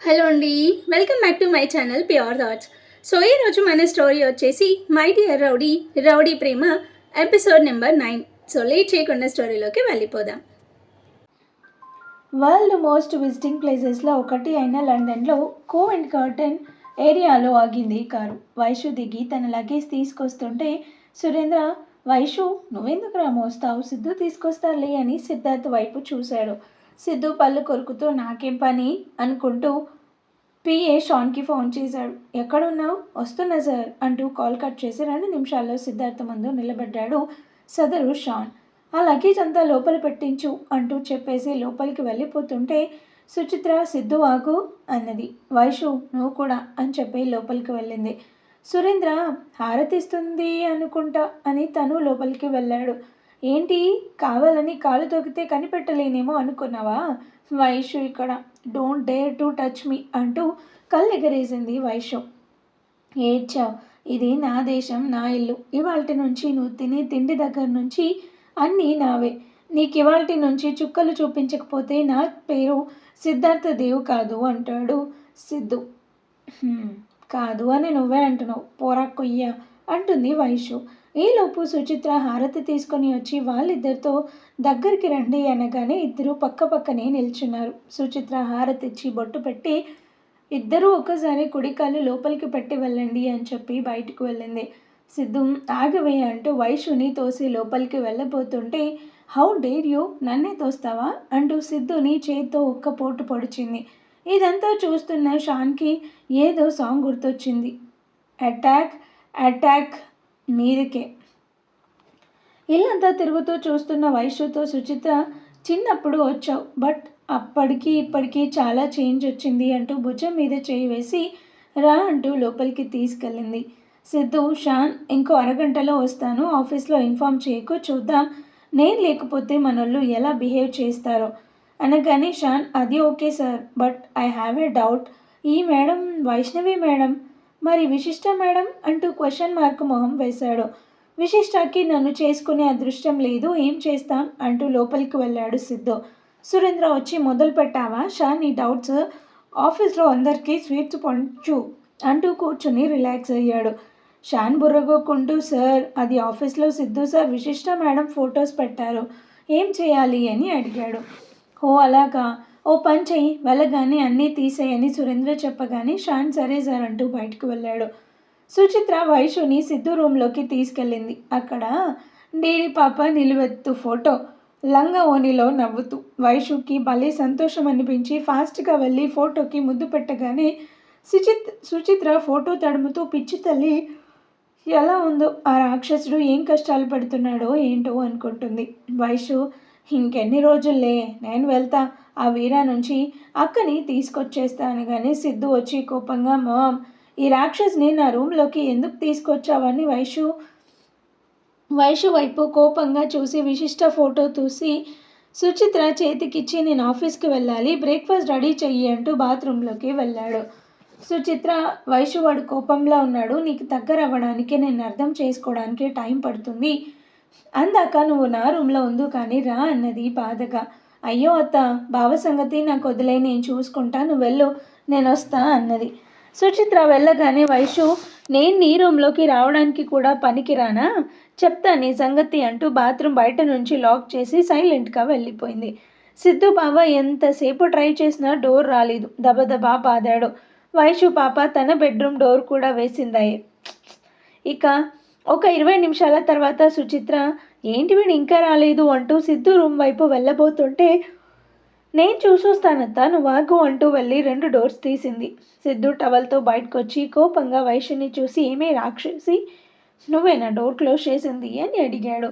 Hello అండి. Welcome back to my channel pure thoughts. So ఈరోజు మన స్టోరీ వచ్చేసి my dear rowdy rowdy Prema episode number 9. So late చేయకుండా స్టోరీలోకి వెళ్ళిపోదాం. వరల్డ్ మోస్ట్ విజిటింగ్ ప్లేసెస్లో ఒకటి అయిన లండన్లో కోవెంట్ గార్డెన్ ఏరియాలో ఆగింది కారు. వైషు దిగి తన లగేజ్ తీసుకొస్తుంటే సురేంద్ర, వైషు నువ్వెందుకురా మోస్తావు, సిద్ధు తీసుకొస్తారులే అని సిద్ధార్థ్ వైపు చూశాడు. సిద్ధు పళ్ళు కొరుకుతూ నాకేం పని అనుకుంటూ పిఏ షాన్కి ఫోన్ చేశాడు. ఎక్కడున్నావు? వస్తున్నా సార్ అంటూ కాల్ కట్ చేసి 2 నిమిషాల్లో సిద్ధార్థ ముందు నిలబడ్డాడు సదరు షాన్. ఆ లగేజ్ అంతా లోపల పెట్టించు అంటూ చెప్పేసి లోపలికి వెళ్ళిపోతుంటే సుచిత్ర సిద్ధు ఆగు అన్నది. వైషు నువ్వు కూడా అని చెప్పి లోపలికి వెళ్ళింది. సురేంద్ర హారతిస్తుంది అనుకుంటా అని తను లోపలికి వెళ్ళాడు. ఏంటి కావాలని కాలు తొక్కితే కనిపెట్టలేనేమో అనుకున్నావా? వైషు ఇక్కడ don't dare to touch me అంటూ కళ్ళెగరేసింది వైషు. ఏడ్చావు. ఇది నా దేశం, నా ఇల్లు. ఇవాల్టి నుంచి నువ్వు తినే తిండి దగ్గర నుంచి అన్నీ నావే. నీకు ఇవాల్టి నుంచి చుక్కలు చూపించకపోతే నా పేరు సిద్ధార్థ దేవ్ కాదు అంటాడు సిద్ధు. కాదు అని నువ్వే అంటున్నావు, పోరా కొయ్య అంటుంది వైషు. ఈలోపు సుచిత్ర హారతి తీసుకొని వచ్చి వాళ్ళిద్దరితో దగ్గరికి రండి అనగానే ఇద్దరు పక్క పక్కనే నిల్చున్నారు. సుచిత్ర హారతి ఇచ్చి బొట్టు పెట్టి ఇద్దరూ ఒకసారి కుడికాలు లోపలికి పెట్టి వెళ్ళండి అని చెప్పి బయటకు వెళ్ళింది. సిద్ధు ఆగవే అంటూ వైషుని తోసి లోపలికి వెళ్ళబోతుంటే హౌ డేర్ యూ, నన్నే తోస్తావా అంటూ సిద్ధుని చేత్తో ఒక్క పోటు పొడిచింది. ఇదంతా చూస్తున్న షాన్కి ఏదో సాంగ్ గుర్తొచ్చింది. అటాక్ అటాక్ మీదకే. ఇల్లంతా తిరుగుతూ చూస్తున్న వైషుతో సుచిత్ర చిన్నప్పుడు వచ్చావు, బట్ అప్పటికి ఇప్పటికీ చాలా చేంజ్ వచ్చింది అంటూ భుజం మీద చేయి వేసి రా అంటూ లోపలికి తీసుకెళ్ళింది. సిద్ధు షాన్ ఇంకో అరగంటలో వస్తాను, ఆఫీస్లో ఇన్ఫామ్ చేయకు, చూద్దాం నేను లేకపోతే మనోళ్ళు ఎలా బిహేవ్ చేస్తారో అనగానే షాన్ అది okay sir, but I have a doubt. ఈ మేడం వైష్ణవి మేడం, మరి విశిష్ట మేడం అంటూ క్వశ్చన్ మార్క్ మొహం వేశాడు. విశిష్టకి నన్ను చేసుకునే అదృష్టం లేదు, ఏం చేస్తాం అంటూ లోపలికి వెళ్ళాడు సిద్ధు. సురేంద్ర వచ్చి మొదలు పెట్టావా షాన్ నీ డౌట్స్, ఆఫీస్లో అందరికీ స్వీట్స్ పంచు అంటూ కూర్చుని రిలాక్స్ అయ్యాడు. షాన్ బుర్రగొక్కుంటూ సార్ అది ఆఫీస్లో సిద్ధు సార్ విశిష్ట మేడం ఫొటోస్ పెట్టారు, ఏం చేయాలి అని అడిగాడు. ఓ అలాగా, ఓ పని చెయ్యి, వెళ్ళగానే అన్నీ తీసేయని సురేంద్ర చెప్పగానే షాన్ సరే సార్ అంటూ బయటకు వెళ్ళాడు. సుచిత్ర వైషుని సిద్ధు రూమ్లోకి తీసుకెళ్ళింది. అక్కడ డీడీ పాప నిలువెత్తు ఫోటో, లంగా ఓనిలో నవ్వుతూ. వైషుకి భలే సంతోషం అనిపించి ఫాస్ట్గా వెళ్ళి ఫోటోకి ముద్దు పెట్టగానే సుచిత్ర ఫోటో తడుముతూ పిచ్చి తల్లి ఎలా ఉందో, ఆ రాక్షసుడు ఏం కష్టాలు పెడుతున్నాడో ఏంటో అనుకుంటుంది. వైషు ఇంకెన్ని రోజుల్లే, నేను వెళ్తా, ఆ వీరా నుంచి అక్కని తీసుకొచ్చేస్తా అనగానే సిద్ధు వచ్చి కోపంగా మామ్ ఈ రాక్షస్ని నా రూమ్లోకి ఎందుకు తీసుకొచ్చావని వైషు వైపు కోపంగా చూసి విశిష్ట ఫోటో చూసి సుచిత్ర చేతికిచ్చి నేను ఆఫీస్కి వెళ్ళాలి, బ్రేక్ఫాస్ట్ రెడీ చెయ్యి అంటూ బాత్రూంలోకి వెళ్ళాడు. సుచిత్ర వైషు వాడు కోపంలో ఉన్నాడు, నీకు దగ్గర అవ్వడానికి నేను అర్థం చేసుకోవడానికి టైం పడుతుంది, అందాక నువ్వు నా రూమ్లో ఉందు కానీ రా అన్నది బాధగా. అయ్యో అత్త, బావ సంగతి నాకు వదిలే, నేను చూసుకుంటా, నువ్వు వెళ్ళు, నేను వస్తా అన్నది. సుచిత్ర వెళ్ళగానే వైషు నేను నీ రూమ్లోకి రావడానికి కూడా పనికిరానా, చెప్తా నీ సంగతి అంటూ బాత్రూమ్ బయట నుంచి లాక్ చేసి సైలెంట్గా వెళ్ళిపోయింది. సిద్ధు బావ ఎంతసేపు ట్రై చేసినా డోర్ రాలేదు, దబదబా బాదాడు. వైషు పాప తన బెడ్రూమ్ డోర్ కూడా వేసిందాయి. ఇక ఒక 20 నిమిషాల తర్వాత సుచిత్ర ఏంటి వీడు ఇంకా రాలేదు అంటూ సిద్ధు రూమ్ వైపు వెళ్ళబోతుంటే నేను చూసొస్తానత్తా నువ్వు ఆగు అంటూ వెళ్ళి 2 డోర్స్ తీసింది. సిద్ధు టవల్తో బయటకు వచ్చి కోపంగా వైషుని చూసి ఏమే రాక్షసి, నువ్వేనా డోర్ క్లోజ్ చేసింది అని అడిగాడు.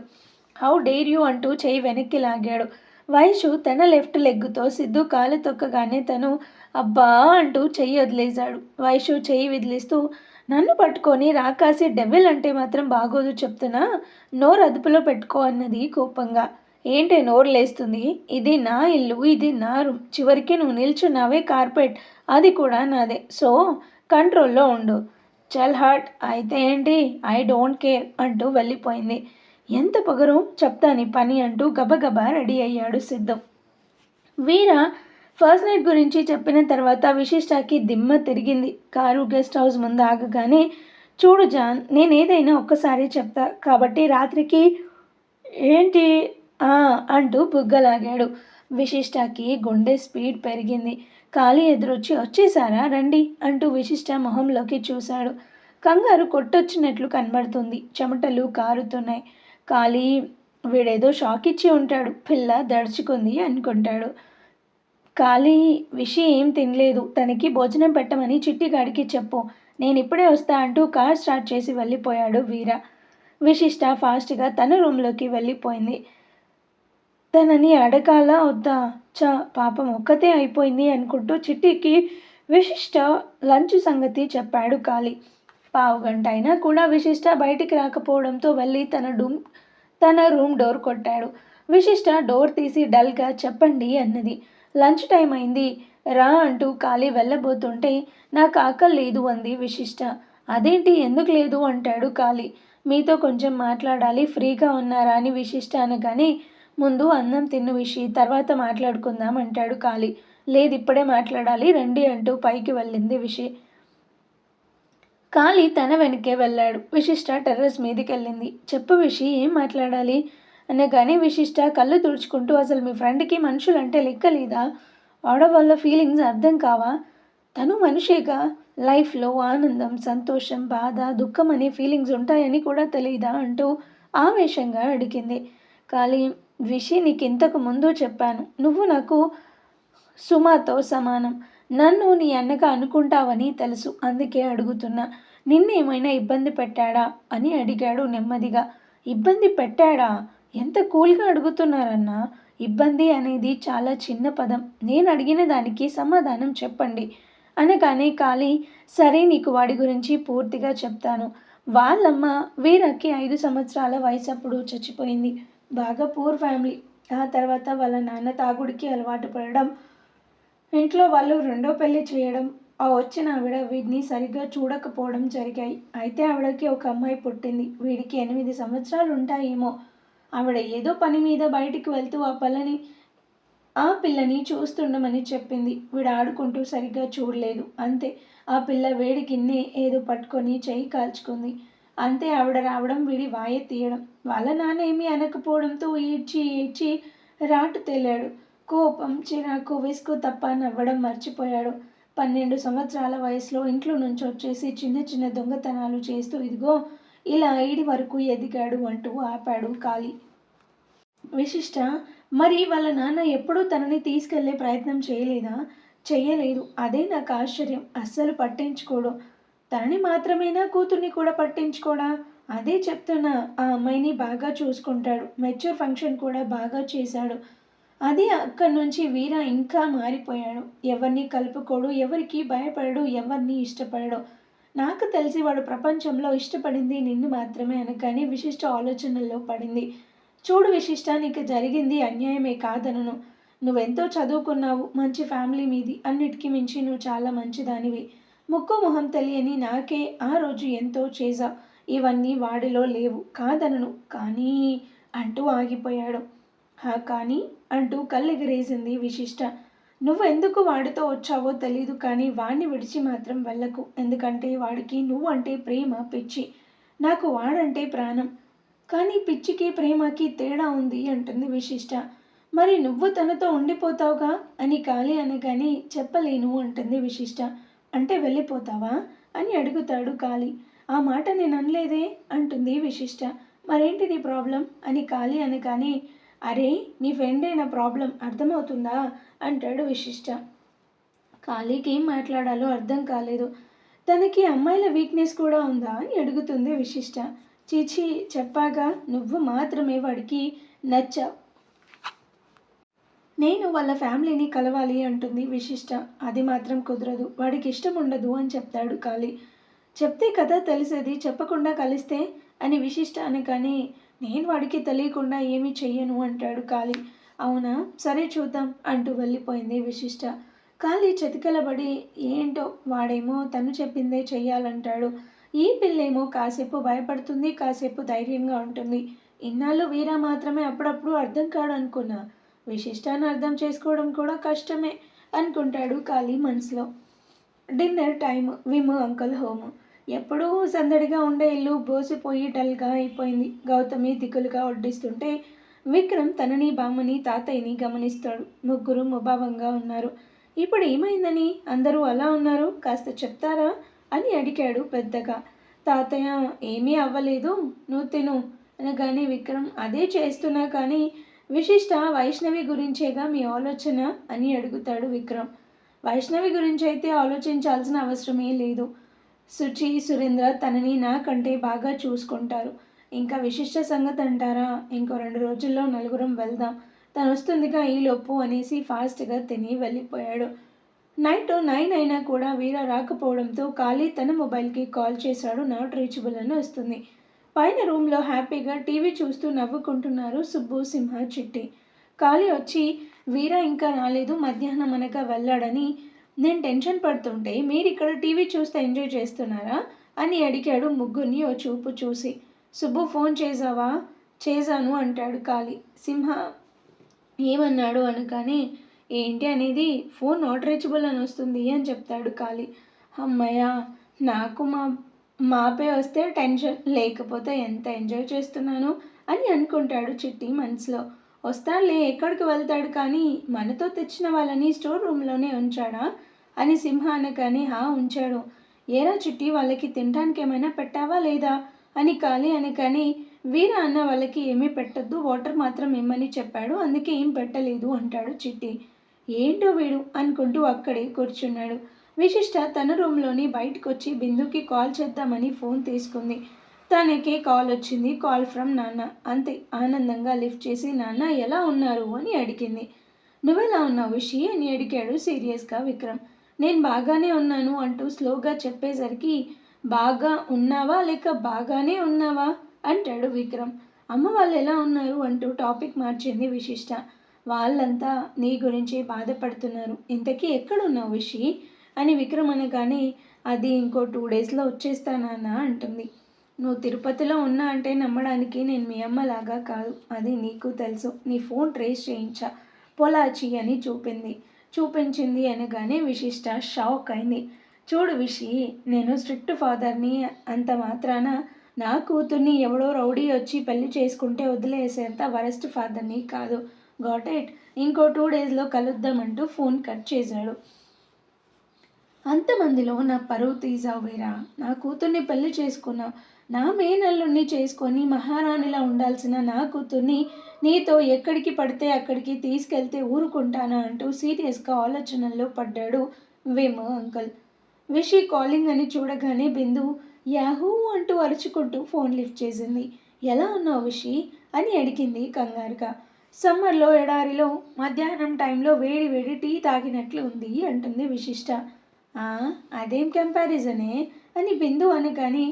హౌ డేర్ యూ అంటూ చేయి వెనక్కి లాగాడు. వైషు తన లెఫ్ట్ లెగ్గుతో సిద్ధు కాలు తొక్కగానే తను అబ్బా అంటూ చెయ్యి వదిలేశాడు. వైషు చెయ్యి విదిలిస్తూ నన్ను పట్టుకొని రాకాసి డెవిల్ అంటే మాత్రం బాగోదు చెప్తున్నా, నోరు అదుపులో పెట్టుకో అన్నది కోపంగా. ఏంటి నోరు లేస్తుంది, ఇది నా ఇల్లు, ఇది నా రూమ్, చివరికి నువ్వు నిల్చున్నావే కార్పెట్, అది కూడా నాదే, సో కంట్రోల్లో ఉండు. చల్ హట్ అయితే ఏంటి, ఐ డోంట్ కేర్ అంటూ వెళ్ళిపోయింది. ఎంత పొగరు, చెప్తాని పని అంటూ గబగబా రెడీ అయ్యాడు సిద్ధం. వీర ఫస్ట్ నైట్ గురించి చెప్పిన తర్వాత విశిష్టకి దిమ్మ తిరిగింది. కారు గెస్ట్ హౌస్ ముందు ఆగగానే, చూడు జాన్, నేనేదైనా ఒక్కసారి చెప్తా కాబట్టి రాత్రికి ఏంటి ఆ అంటూ బుగ్గలాగాడు. విశిష్టకి గుండె స్పీడ్ పెరిగింది. ఖాళీ ఎదురొచ్చి వచ్చేసారా రండి అంటూ విశిష్ట మొహంలోకి చూశాడు. కంగారు కొట్టొచ్చినట్లు కనబడుతుంది. చెమటలు కారుతున్నాయి. ఖాళీ వీడేదో షాక్ ఇచ్చి ఉంటాడు. పిల్ల దడుచుకుంది అనుకుంటాడు. ఖాళీ విషయం ఏం తినలేదు. తనకి భోజనం పెట్టమని చిట్టిగాడికి చెప్పు. నేనిప్పుడే వస్తా అంటూ కార్ స్టార్ట్ చేసి వెళ్ళిపోయాడు వీర. విశిష్ట ఫాస్ట్గా తన రూమ్లోకి వెళ్ళిపోయింది. తనని అడగాలా వద్దా? పాపం ఒక్కతే అయిపోయింది అనుకుంటూ చిట్టికి విశిష్ట లంచ్ సంగతి చెప్పాడు ఖాళీ. పావుగంట అయినా కూడా విశిష్ట బయటికి రాకపోవడంతో వెళ్ళి తన రూమ్ డోర్ కొట్టాడు. విశిష్ట డోర్ తీసి డల్గా చెప్పండి అన్నది. లంచ్ టైం అయింది రా అంటూ ఖాళీ వెళ్ళబోతుంటే నాకు ఆకలి లేదు అంది విశిష్ట. అదేంటి ఎందుకు లేదు అంటాడు ఖాళీ. మీతో కొంచెం మాట్లాడాలి, ఫ్రీగా ఉన్నారా అని విశిష్ట అనగానే, ముందు అన్నం తిన్ను విషి, తర్వాత మాట్లాడుకుందాం అంటాడు ఖాళీ. లేదు ఇప్పుడే మాట్లాడాలి రండి అంటూ పైకి వెళ్ళింది విషి. ఖాళీ తన వెనకే వెళ్ళాడు. విశిష్ట టెర్రస్ మీదకి వెళ్ళింది. చెప్పు విషి, ఏం మాట్లాడాలి అనగానే విశిష్ట కళ్ళు తుడుచుకుంటూ, అసలు మీ ఫ్రెండ్కి మనుషులంటే లెక్కలేదా? ఆడవాళ్ళ ఫీలింగ్స్ అర్థం కావా? తను మనిషేగా. లైఫ్లో ఆనందం, సంతోషం, బాధ, దుఃఖం అనే ఫీలింగ్స్ ఉంటాయని కూడా తెలియదా అంటూ ఆవేశంగా అడిగింది. ఖాళీ విషి, నీకు ఇంతకు ముందు చెప్పాను, నువ్వు నాకు సుమాతో సమానం. నన్ను నీ అన్నగా అనుకుంటావని తెలుసు, అందుకే అడుగుతున్నా. నిన్నేమైనా ఇబ్బంది పెట్టాడా అని అడిగాడు నెమ్మదిగా. ఇబ్బంది పెట్టాడా? ఎంత కూల్గా అడుగుతున్నారన్నా. ఇబ్బంది అనేది చాలా చిన్న పదం. నేను అడిగిన దానికి సమాధానం చెప్పండి అనగానే ఖాళీ, సరే నీకు వాడి గురించి పూర్తిగా చెప్తాను. వాళ్ళమ్మ వీరకి 5 సంవత్సరాల వయసప్పుడు చచ్చిపోయింది. బాగా పూర్ ఫ్యామిలీ. ఆ తర్వాత వాళ్ళ నాన్న తాగుడికి అలవాటు పడడం, ఇంట్లో వాళ్ళు రెండో పెళ్లి చేయడం, ఆ వచ్చిన ఆవిడ వీడిని సరిగ్గా చూడకపోవడం జరిగాయి. అయితే ఆవిడకి ఒక అమ్మాయి పుట్టింది. వీడికి 8 సంవత్సరాలు ఉంటాయేమో. ఆవిడ ఏదో పని మీద బయటికి వెళ్తూ ఆ పిల్లని చూస్తుండమని చెప్పింది. వీడు ఆడుకుంటూ సరిగ్గా చూడలేదు. అంతే. ఆ పిల్ల వేడి గిన్నె ఏదో పట్టుకొని చెయ్యి కాల్చుకుంది. అంతే. ఆవిడ రావడం, వీడి వాయ తీయడం. వాళ్ళ నాన్న ఏమీ అనకపోవడంతో ఏడ్చి ఏడ్చి రాటు తేలాడు. కోపం, చిరాకు, విసుగు తప్ప నవ్వడం మర్చిపోయాడు. 12 సంవత్సరాల వయసులో ఇంట్లో నుంచి వచ్చేసి చిన్న చిన్న దొంగతనాలు చేస్తూ ఇదిగో ఇలా 5 వరకు ఎదిగాడు అంటూ ఆపాడు ఖాళీ. విశిష్ట, మరి వాళ్ళ నాన్న ఎప్పుడూ తనని తీసుకెళ్లే ప్రయత్నం చేయలేదా? చెయ్యలేదు. అదే నాకు ఆశ్చర్యం. అస్సలు పట్టించుకోడు. తనని మాత్రమేనా, కూతుర్ని కూడా పట్టించుకోడా? అదే చెప్తున్నా. ఆ అమ్మాయిని బాగా చూసుకుంటాడు. మెచ్యూర్ ఫంక్షన్ కూడా బాగా చేశాడు. అది అక్కడి నుంచి వీర ఇంకా మారిపోయాడు. ఎవరిని కలుపుకోడు, ఎవరికి భయపడడు, ఎవరిని ఇష్టపడడు. నాకు తెలిసి వాడు ప్రపంచంలో ఇష్టపడింది నిన్ను మాత్రమే అనగానే విశిష్ట ఆలోచనల్లో పడింది. చూడు విశిష్ట, నీకు జరిగింది అన్యాయమే కాదనను. నువ్వెంతో చదువుకున్నావు, మంచి ఫ్యామిలీ మీది, అన్నిటికీ మించి నువ్వు చాలా మంచిదానివి. ముక్కు మొహం తెలియని నాకే ఆ రోజు ఎంతో చేశావు. ఇవన్నీ వాడిలో లేవు కాదనను. కానీ అంటూ ఆగిపోయాడు. కానీ అంటూ కళ్ళెగరేసింది విశిష్ట. నువ్వెందుకు వాడితో వచ్చావో తెలీదు, కానీ వాడిని విడిచి మాత్రం వెళ్ళకు. ఎందుకంటే వాడికి నువ్వంటే ప్రేమ, పిచ్చి. నాకు వాడంటే ప్రాణం. కానీ పిచ్చికి ప్రేమకి తేడా ఉంది అంటుంది విశిష్ట. మరి నువ్వు తనతో ఉండిపోతావుగా అని ఖాళీ అనగానే, చెప్పలేను అంటుంది విశిష్ట. అంటే వెళ్ళిపోతావా అని అడుగుతాడు ఖాళీ. ఆ మాట నేను అనలేదే అంటుంది విశిష్ట. మరేంటి నీ ప్రాబ్లం అని ఖాళీ అనగానే, అరే నీ ఫ్రెండే నా ప్రాబ్లం, అర్థమవుతుందా అంటాడు విశిష్ట. ఖాళీకి ఏం మాట్లాడాలో అర్థం కాలేదు. తనకి అమ్మాయిల వీక్నెస్ కూడా ఉందా అని అడుగుతుంది విశిష్ట. చీచి, చెప్పాగా, నువ్వు మాత్రమే వాడికి నచ్చావు. నేను వాళ్ళ ఫ్యామిలీని కలవాలి అంటుంది విశిష్ట. అది మాత్రం కుదరదు, వాడికి ఇష్టం ఉండదు అని చెప్తాడు ఖాళీ. చెప్తే కదా తెలిసేది, చెప్పకుండా కలిస్తే అని విశిష్ట అనగానే, నేను వాడికి తెలియకుండా ఏమీ చెయ్యను అంటాడు ఖాళీ. అవునా, సరే చూద్దాం అంటూ వెళ్ళిపోయింది విశిష్ట. ఖాళీ చతికిలబడి, ఏంటో వాడేమో తను చెప్పిందే చెయ్యాలంటాడు. ఈ పిల్లేమో కాసేపు భయపడుతుంది, కాసేపు ధైర్యంగా ఉంటుంది. ఇన్నాళ్ళు వీర మాత్రమే అప్పుడప్పుడు అర్థం కాడు అనుకున్నా. విశిష్టాన్ని అర్థం చేసుకోవడం కూడా కష్టమే. అనుకుంటాడు కాళీ మనసులో. Dinner time. Vim uncle home. ఎప్పుడూ సందడిగా ఉండే ఇల్లు బోసిపోయి డల్గా అయిపోయింది. గౌతమి దిగులుగా వడ్డిస్తుంటే విక్రమ్ తనని బామ్మని తాతయ్యని గమనిస్తాడు. ముగ్గురు ముభావంగా ఉన్నారు. ఇప్పుడు ఏమైందని అందరూ అలా ఉన్నారు, కాస్త చెప్తారా అని అడిగాడు పెద్దగా. తాతయ్య ఏమీ అవ్వలేదు, నువ్వు తిను అనగానే విక్రమ్ అదే చేస్తున్నా కానీ విశిష్ట వైష్ణవి గురించేగా మీ ఆలోచన అని అడుగుతాడు విక్రమ్. వైష్ణవి గురించి అయితే ఆలోచించాల్సిన అవసరమే లేదు. సుచి సురేంద్ర తనని నాకంటే బాగా చూసుకుంటారు. ఇంకా విశిష్ట సంగతి అంటారా, ఇంకో 2 రోజుల్లో నలుగురం వెళ్దాం, తను వస్తుందిగా ఈలోపు అనేసి ఫాస్ట్గా తిని వెళ్ళిపోయాడు. నైట్ 9 అయినా కూడా వీర రాకపోవడంతో కాళీ తన మొబైల్కి కాల్ చేశాడు. నాట్ రీచబుల్ అని వస్తుంది. పైన రూమ్లో హ్యాపీగా టీవీ చూస్తూ నవ్వుకుంటున్నారు సుబ్బు, సింహ, చిట్టి. కాళీ వచ్చి వీర ఇంకా రాలేదు, మధ్యాహ్నం అనగా వెళ్ళాడని నేను టెన్షన్ పడుతుంటే మీరు ఇక్కడ టీవీ చూస్తే ఎంజాయ్ చేస్తున్నారా అని అడిగాడు ముగ్గురిని ఓ చూపు చూసి. సుబ్బు ఫోన్ చేసావా? చేశాను అంటాడు కాళీ. సింహ ఏమన్నాడు అనగానే ఏంటి అనేది ఫోన్ నాట్ రీచబుల్ అని వస్తుంది అని చెప్తాడు కాళీ. అమ్మయ్య, నాకు మాపే వస్తే టెన్షన్, లేకపోతే ఎంత ఎంజాయ్ చేస్తున్నాను అని అనుకుంటాడు చిట్టి మనసులో. వస్తాడులే, ఎక్కడికి వెళ్తాడు కానీ మనతో తెచ్చిన వాళ్ళని స్టోర్ రూమ్లోనే ఉంచాడా అని సింహ అనగానే హా ఉంచాడు. ఏరా చిట్టి వాళ్ళకి తినడానికి ఏమైనా పెట్టావా లేదా అని కాళీ అనగానే వీర అన్న వాళ్ళకి ఏమీ పెట్టద్దు, వాటర్ మాత్రం ఇమ్మని చెప్పాడు, అందుకే ఏం పెట్టలేదు అంటాడు చిట్టి. ఏంటో వీడు అనుకుంటూ అక్కడే కూర్చున్నాడు. విశిష్ట తన రూమ్లోని బయటకు వచ్చి బిందుకి కాల్ చేద్దామని ఫోన్ తీసుకుంది. తనకే కాల్ వచ్చింది. కాల్ ఫ్రమ్ నాన్న. అంతే, ఆనందంగా లిఫ్ట్ చేసి నాన్న ఎలా ఉన్నారు అని అడిగింది. నువ్వెలా ఉన్నావు విషి అని అడిగాడు సీరియస్గా విక్రమ్. నేను బాగానే ఉన్నాను అంటూ స్లోగా చెప్పేసరికి బాగా ఉన్నావా లేక బాగానే ఉన్నావా అంటాడు విక్రమ్. అమ్మ వాళ్ళు ఎలా ఉన్నారు అంటూ టాపిక్ మార్చింది విశిష్ట. వాళ్ళంతా నీ గురించి బాధపడుతున్నారు. ఇంతకీ ఎక్కడున్నావు విషి అని విక్రమ్ అనగానే అది ఇంకో 2 డేస్లో వచ్చేస్తానన్నా అంటుంది. నువ్వు తిరుపతిలో ఉన్నా అంటే నమ్మడానికి నేను మీ అమ్మలాగా కాదు, అది నీకు తెలుసు. నీ ఫోన్ ట్రేస్ చేయించా, పొలాచి అని చూపించింది అనగానే విశిష్ట షాక్ అయింది. చూడు విషి, నేను స్ట్రిక్ట్ ఫాదర్ని, అంత మాత్రాన నా కూతుర్ని ఎవడో రౌడీ వచ్చి పెళ్లి చేసుకుంటే వదిలేసేంత వరస్ట్ ఫాదర్ని కాదు. గాట్ ఇట్, ఇంకో 2 డేస్లో కలుద్దామంటూ ఫోన్ కట్ చేశాడు. అంతమందిలో నా పరువు తీసావు వీరా, నా కూతుర్ని పెళ్లి చేసుకున్నావు. నా మేనల్లుణ్ణి చేసుకొని మహారాణిలా ఉండాల్సిన నా కూతుర్ని నీతో ఎక్కడికి పడితే అక్కడికి తీసుకెళ్తే ఊరుకుంటానా అంటూ సీరియస్గా ఆలోచనల్లో పడ్డాడు విము అంకుల్. విషి కాలింగ్ అని చూడగానే బిందు యాహూ అంటూ అరుచుకుంటూ ఫోన్ లిఫ్ట్ చేసింది. ఎలా ఉన్నావు విషి అని అడిగింది కంగారుగా. సమ్మర్లో ఎడారిలో మధ్యాహ్నం టైంలో వేడి వేడి టీ తాగినట్లు ఉంది అంటుంది విశిష్ట. అదేం కంపారిజనే అని బిందు అనగానే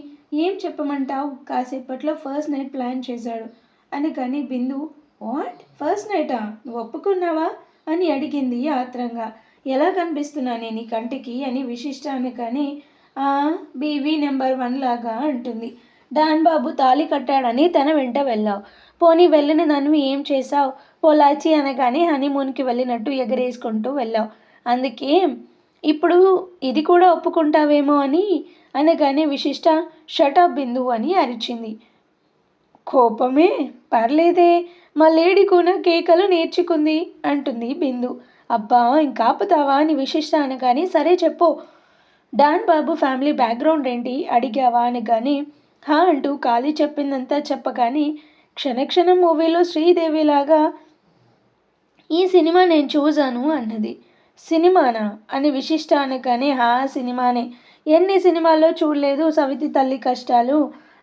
ఏం చెప్పమంటావు, కాసేపట్లో ఫస్ట్ నైట్ ప్లాన్ చేశాడు అనగానే బిందు వాట్ ఫస్ట్ నైటా, నువ్వు ఒప్పుకున్నావా అని అడిగింది ఆత్రంగా. ఎలా కనిపిస్తున్నానే నీ కంటికి అని విశిష్ట అనగానే బీవీ నెంబర్ 1 లాగా అంటుంది. డాన్ బాబు తాళి కట్టాడని తన వెంట వెళ్ళావు, పోనీ వెళ్ళిన దాన్ని ఏం చేశావు, పొలాచి అనగానే హనీమూన్కి వెళ్ళినట్టు ఎగరేసుకుంటూ వెళ్ళావు, అందుకే ఇప్పుడు ఇది కూడా ఒప్పుకుంటావేమో అని అనగానే విశిష్ట షటప్ బిందు అని అరిచింది. కోపమే పర్లేదే, మా లేడీ కూన కేకలు నేర్చుకుంది అంటుంది బిందు. అబ్బా ఇంకాపుతావా అని విశిష్ట అనగానే సరే చెప్పు, డాన్ బాబు ఫ్యామిలీ బ్యాక్గ్రౌండ్ ఏంటి అడిగావా అనగానే హా అంటూ కాళీ చెప్పిందంతా చెప్పగానే క్షణక్షణం మూవీలో శ్రీదేవిలాగా ఈ సినిమా నేను చూశాను అన్నది. సినిమానా అని విశిష్ట అనగానే సినిమానే, ఎన్ని సినిమాల్లో చూడలేదు సవితి తల్లి కష్టాలు,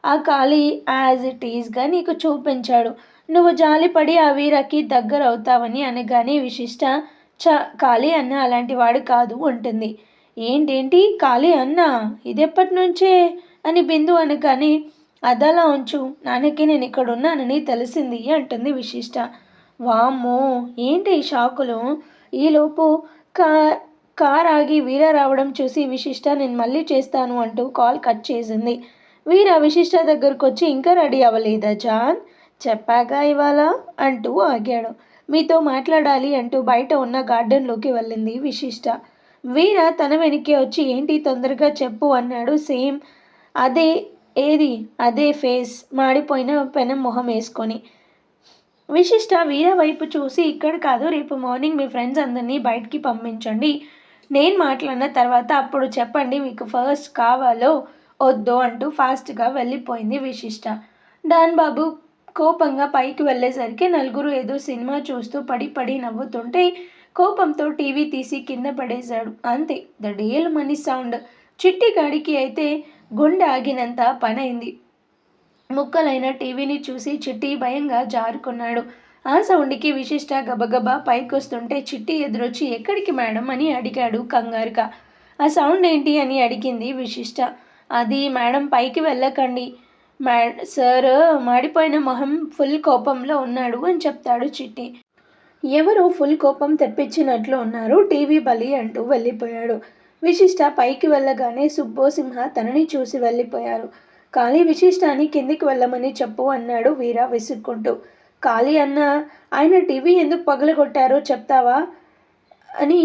ఆ కాళీ యాజ్ ఇట్ ఈజ్గా నీకు చూపించాడు, నువ్వు జాలిపడి ఆ వీరకి దగ్గర అవుతావని అనగానే విశిష్ట కాళీ అన్న అలాంటి వాడు కాదు అంటుంది. ఏంటేంటి కాళీ అన్న, ఇదెప్పటి నుంచే అని బిందు అనగానే అదలా ఉంచు, నాన్నకి నేను ఇక్కడ ఉన్నానని తెలిసింది అంటుంది విశిష్ట. వామ్మో ఏంటి షాకులు. ఈలోపు కార్ ఆగి వీర రావడం చూసి విశిష్ట నేను మళ్ళీ చేస్తాను అంటూ కాల్ కట్ చేసింది. వీర విశిష్ట దగ్గరకు వచ్చి ఇంకా రెడీ అవ్వలేదా జాన్, చెప్పాగా ఇవాళ అంటూ ఆగాడు. మీతో మాట్లాడాలి అంటూ బయట ఉన్న గార్డెన్లోకి వెళ్ళింది విశిష్ట. వీర తన వెనక్కి వచ్చి ఏంటి తొందరగా చెప్పు అన్నాడు. సేమ్ అదే ఏది అదే ఫేస్ మాడిపోయిన పెనం మొహం వేసుకొని. విశిష్ట వీర వైపు చూసి ఇక్కడ కాదు, రేపు మార్నింగ్ మీ ఫ్రెండ్స్ అందరినీ బయటికి పంపించండి, నేను మాట్లాడిన తర్వాత అప్పుడు చెప్పండి మీకు ఫస్ట్ కావాలో వద్దో అంటూ ఫాస్ట్గా వెళ్ళిపోయింది విశిష్ట. డాన్ బాబు కోపంగా పైకి వెళ్ళేసరికి నలుగురు ఏదో సినిమా చూస్తూ పడి పడి నవ్వుతుంటే కోపంతో టీవీ తీసి కింద పడేశాడు. అంతే, ద డేల్ మనీ సౌండ్. చిట్టి గాడికి అయితే గుండె ఆగినంత పనైంది. ముక్కలైన టీవీని చూసి చిట్టి భయంగా జారుకున్నాడు. ఆ సౌండ్కి విశిష్ట గబగబా పైకొస్తుంటే చిట్టి ఎదురొచ్చి ఎక్కడికి మేడం అని అడిగాడు కంగారుగా. ఆ సౌండ్ ఏంటి అని అడిగింది విశిష్ట. అది మేడం పైకి వెళ్ళకండి సార్, మాడిపోయిన మొహం ఫుల్ కోపంలో ఉన్నాడు అని చెప్తాడు చిట్టి. ఎవరో ఫుల్ కోపం తెప్పించినట్లు ఉన్నారు, టీవీ బలి అంటూ వెళ్ళిపోయాడు. విశిష్ట పైకి వెళ్ళగానే సుబ్బో సింహ తనని చూసి వెళ్ళిపోయారు. కాళీ విశిష్టాన్ని కిందికి వెళ్ళమని చెప్పు అన్నాడు వీర విసుక్కుంటూ. కాళీ అన్న, ఆయన టీవీ ఎందుకు పగలగొట్టారో చెప్తావా అని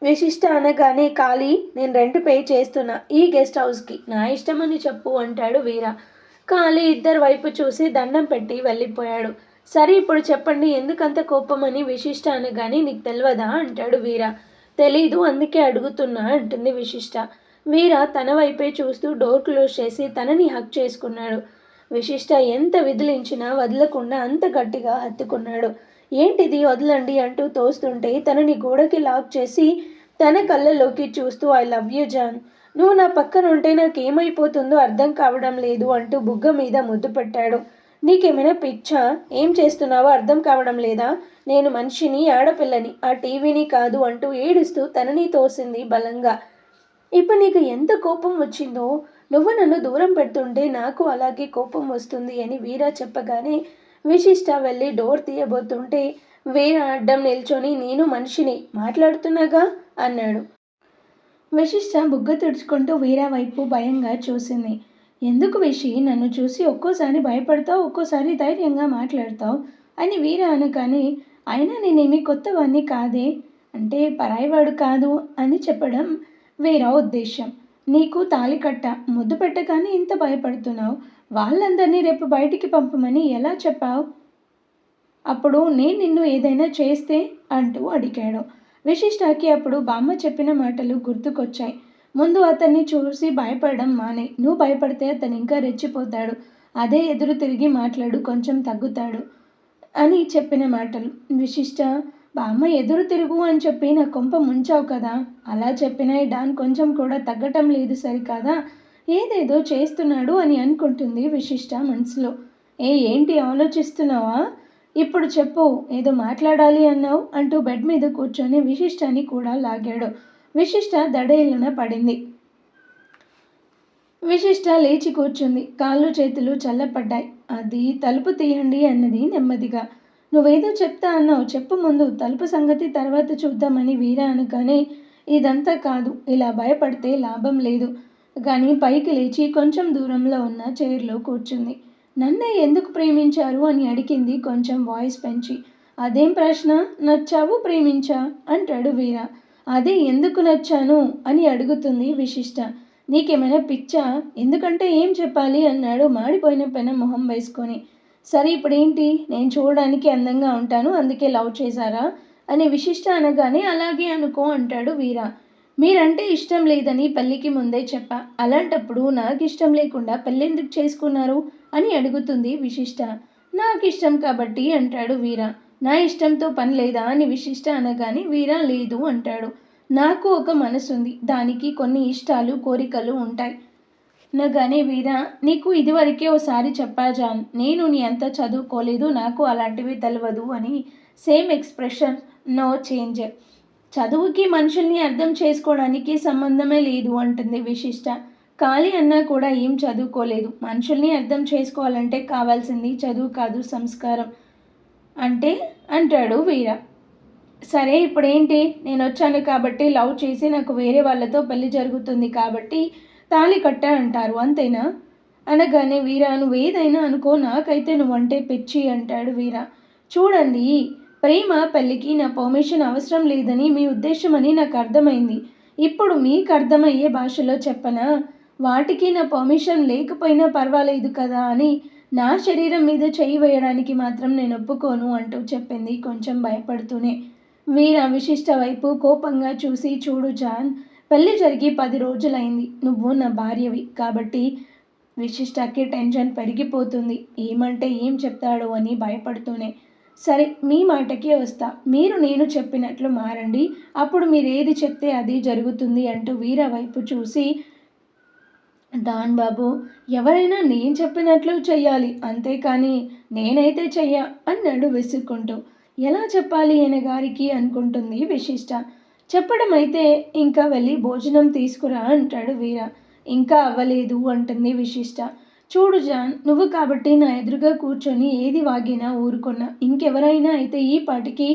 విశిష్ట అనగానే, కాళీ నేను రెంట్ పే చేస్తున్నా ఈ గెస్ట్ హౌస్కి, నా ఇష్టమని చెప్పు అంటాడు వీర. కాళీ ఇద్దరు వైపు చూసి దండం పెట్టి వెళ్ళిపోయాడు. సరే ఇప్పుడు చెప్పండి ఎందుకంత కోపం అని విశిష్ట అనగానే, నీకు తెలియదా అంటాడు వీర. తెలీదు అందుకే అడుగుతున్నా అంటుంది విశిష్ట. వీర తన వైపే చూస్తూ డోర్ క్లోజ్ చేసి తనని హక్ చేసుకున్నాడు. విశిష్ట ఎంత విదిలించినా వదలకుండా అంత గట్టిగా హత్తుకున్నాడు. ఏంటిది వదలండి అంటూ తోస్తుంటే తనని గోడకి లాక్ చేసి తన కళ్ళలోకి చూస్తూ, ఐ లవ్ యూ జాన్, నువ్వు నా పక్కన ఉంటే నాకేమైపోతుందో అర్థం కావడం లేదు అంటూ బుగ్గ మీద ముద్దు పెట్టాడు. నీకేమైనా పిచ్చా, ఏం చేస్తున్నావో అర్థం కావడం లేదా, నేను మనిషిని ఆడపిల్లని, ఆ టీవీని కాదు అంటూ ఏడుస్తూ తనని తోసింది బలంగా. ఇప్పుడు నీకు ఎంత కోపం వచ్చిందో, నువ్వు నన్ను దూరం పెడుతుంటే నాకు అలాగే కోపం వస్తుంది అని వీర చెప్పగానే విశిష్ట వెళ్ళి డోర్ తీయబోతుంటే వీర అడ్డం నిల్చొని, నేను మనిషిని మాట్లాడుతున్నాగా అన్నాడు. విశిష్ట బుగ్గ తుడుచుకుంటూ వీర వైపు భయంగా చూసింది. ఎందుకు విషి నన్ను చూసి ఒక్కోసారి భయపడతావు, ఒక్కోసారి ధైర్యంగా మాట్లాడతావు అని వీర అనగానే, అయినా నేనేమి కొత్తవాణ్ణి కాదే, అంటే పరాయివాడు కాదు అని చెప్పడం వీర ఉద్దేశం. నీకు తాళి కట్ట ముద్దు పెట్టగానే ఇంత భయపడుతున్నావు, వాళ్ళందరినీ రేపు బయటికి పంపమని ఎలా చెప్పావు, అప్పుడు నేను నిన్ను ఏదైనా చేస్తే అంటూ అడిగాడు. విశిష్టకి అప్పుడు బామ్మ చెప్పిన మాటలు గుర్తుకొచ్చాయి. ముందు అతన్ని చూసి భయపడడం మానే, నువ్వు భయపడితే అతను ఇంకా రెచ్చిపోతాడు, అదే ఎదురు తిరిగి మాట్లాడు కొంచెం తగ్గుతాడు అని చెప్పిన మాటలు. విశిష్ట, బామ్మ ఎదురు తిరుగు అని చెప్పి నా కొంప ముంచావు కదా, అలా చెప్పినా డాన్ కొంచెం కూడా తగ్గటం లేదు సరికాదా, ఏదేదో చేస్తున్నాడు అని అనుకుంటుంది విశిష్ట మనసులో. ఏంటి ఆలోచిస్తున్నావా, ఇప్పుడు చెప్పు, ఏదో మాట్లాడాలి అన్నావు అంటూ బెడ్ మీద కూర్చొని విశిష్టాన్ని కూడా లాగాడు. విశిష్ట దడేళ్ళన పడింది. విశిష్ట లేచి కూర్చుంది. కాళ్ళు చేతులు చల్లపడ్డాయి. అది తలుపు తీయండి అన్నది నెమ్మదిగా. నువ్వేదో చెప్తా అన్నావు, చెప్పు ముందు, తలుపు సంగతి తర్వాత చూద్దామని వీర అనగానే, ఇదంతా కాదు, ఇలా భయపడితే లాభం లేదు కానీ పైకి లేచి కొంచెం దూరంలో ఉన్న చైర్లో కూర్చుంది. నన్నే ఎందుకు ప్రేమించారు అని అడిగింది కొంచెం వాయిస్ పెంచి. అదేం ప్రశ్న, నచ్చావు ప్రేమించా అంటాడు వీర. అదే ఎందుకు నచ్చాను అని అడుగుతుంది విశిష్ట. నీకేమైనా పిచ్చా, ఎందుకంటే ఏం చెప్పాలి అన్నాడు మాడిపోయిన పెనం మొహం వేసుకొని. సరే ఇప్పుడేంటి, నేను చూడడానికి అందంగా ఉంటాను అందుకే లవ్ చేశారా అని విశిష్ట అనగానే, అలాగే అనుకో అంటాడు వీర. మీరంటే ఇష్టం లేదని పెళ్ళికి ముందే చెప్పా, అలాంటప్పుడు నాకు ఇష్టం లేకుండా పెళ్ళెందుకు చేసుకున్నారు అని అడుగుతుంది విశిష్ట. నాకు ఇష్టం కాబట్టి అంటాడు వీర. నా ఇష్టంతో పని లేదా అని విశిష్ట అనగానే వీర లేదు అంటాడు. నాకు ఒక మనసుంది, దానికి కొన్ని ఇష్టాలు కోరికలు ఉంటాయి అనగానే వీర, నీకు ఇదివరకే ఓసారి చెప్పా జాన్, నేను నీ అంత చదువుకోలేదు, నాకు అలాంటివి తెలియదు అని. Same expression, no change. చదువుకి మనుషుల్ని అర్థం చేసుకోవడానికి సంబంధమే లేదు అంటుంది విశిష్ట. కాళీ అన్నా కూడా ఏం చదువుకోలేదు, మనుషుల్ని అర్థం చేసుకోవాలంటే కావాల్సింది చదువు కాదు సంస్కారం అంటే అంటాడు వీర. సరే ఇప్పుడేంటి, నేను వచ్చాను కాబట్టి లవ్ చేసి నాకు వేరే వాళ్ళతో పెళ్లి జరుగుతుంది కాబట్టి తాళి కట్ట అంటారు అంతేనా అనగానే వీర, నువ్వేదైనా అనుకో, నాకైతే నువ్వంటే పిచ్చి అంటాడు వీర. చూడండి, ప్రేమ పెళ్ళికి నా పర్మిషన్ అవసరం లేదని మీ ఉద్దేశమని నాకు అర్థమైంది. ఇప్పుడు మీకు అర్థమయ్యే భాషలో చెప్పనా? వాటికి నా పర్మిషన్ లేకపోయినా పర్వాలేదు కదా అని నా శరీరం మీద చెయ్యి వేయడానికి మాత్రం నేను ఒప్పుకోను అంటూ చెప్పింది కొంచెం భయపడుతూనే. వీర విశిష్ట వైపు కోపంగా చూసి, చూడు జాన్, పెళ్లి జరిగి 10 రోజులైంది. నువ్వు నా భార్యవి కాబట్టి విశిష్టకి టెన్షన్ పెరిగిపోతుంది. ఏమంటే ఏం చెప్తాడో అని భయపడుతూనే. సరే, మీ మాటకే వస్తా. మీరు నేను చెప్పినట్లు మారండి. అప్పుడు మీరేది చెప్తే అది జరుగుతుంది అంటూ వీర వైపు చూసి, డాన్ బాబు, ఎవరైనా నేను చెప్పినట్లు చెయ్యాలి, అంతేకాని నేనైతే చెయ్య అన్నాడు విసుక్కుంటూ. ఎలా చెప్పాలి ఆయన గారికి అనుకుంటుంది విశిష్ట. చెప్పడం అయితే ఇంకా వెళ్ళి భోజనం తీసుకురా అంటాడు వీర. ఇంకా అవ్వలేదు అంటుంది విశిష్ట. చూడు జాన్, నువ్వు కాబట్టి నా ఎదురుగా కూర్చొని ఏది వాగినా ఊరుకున్నా. ఇంకెవరైనా అయితే ఈ పాటికి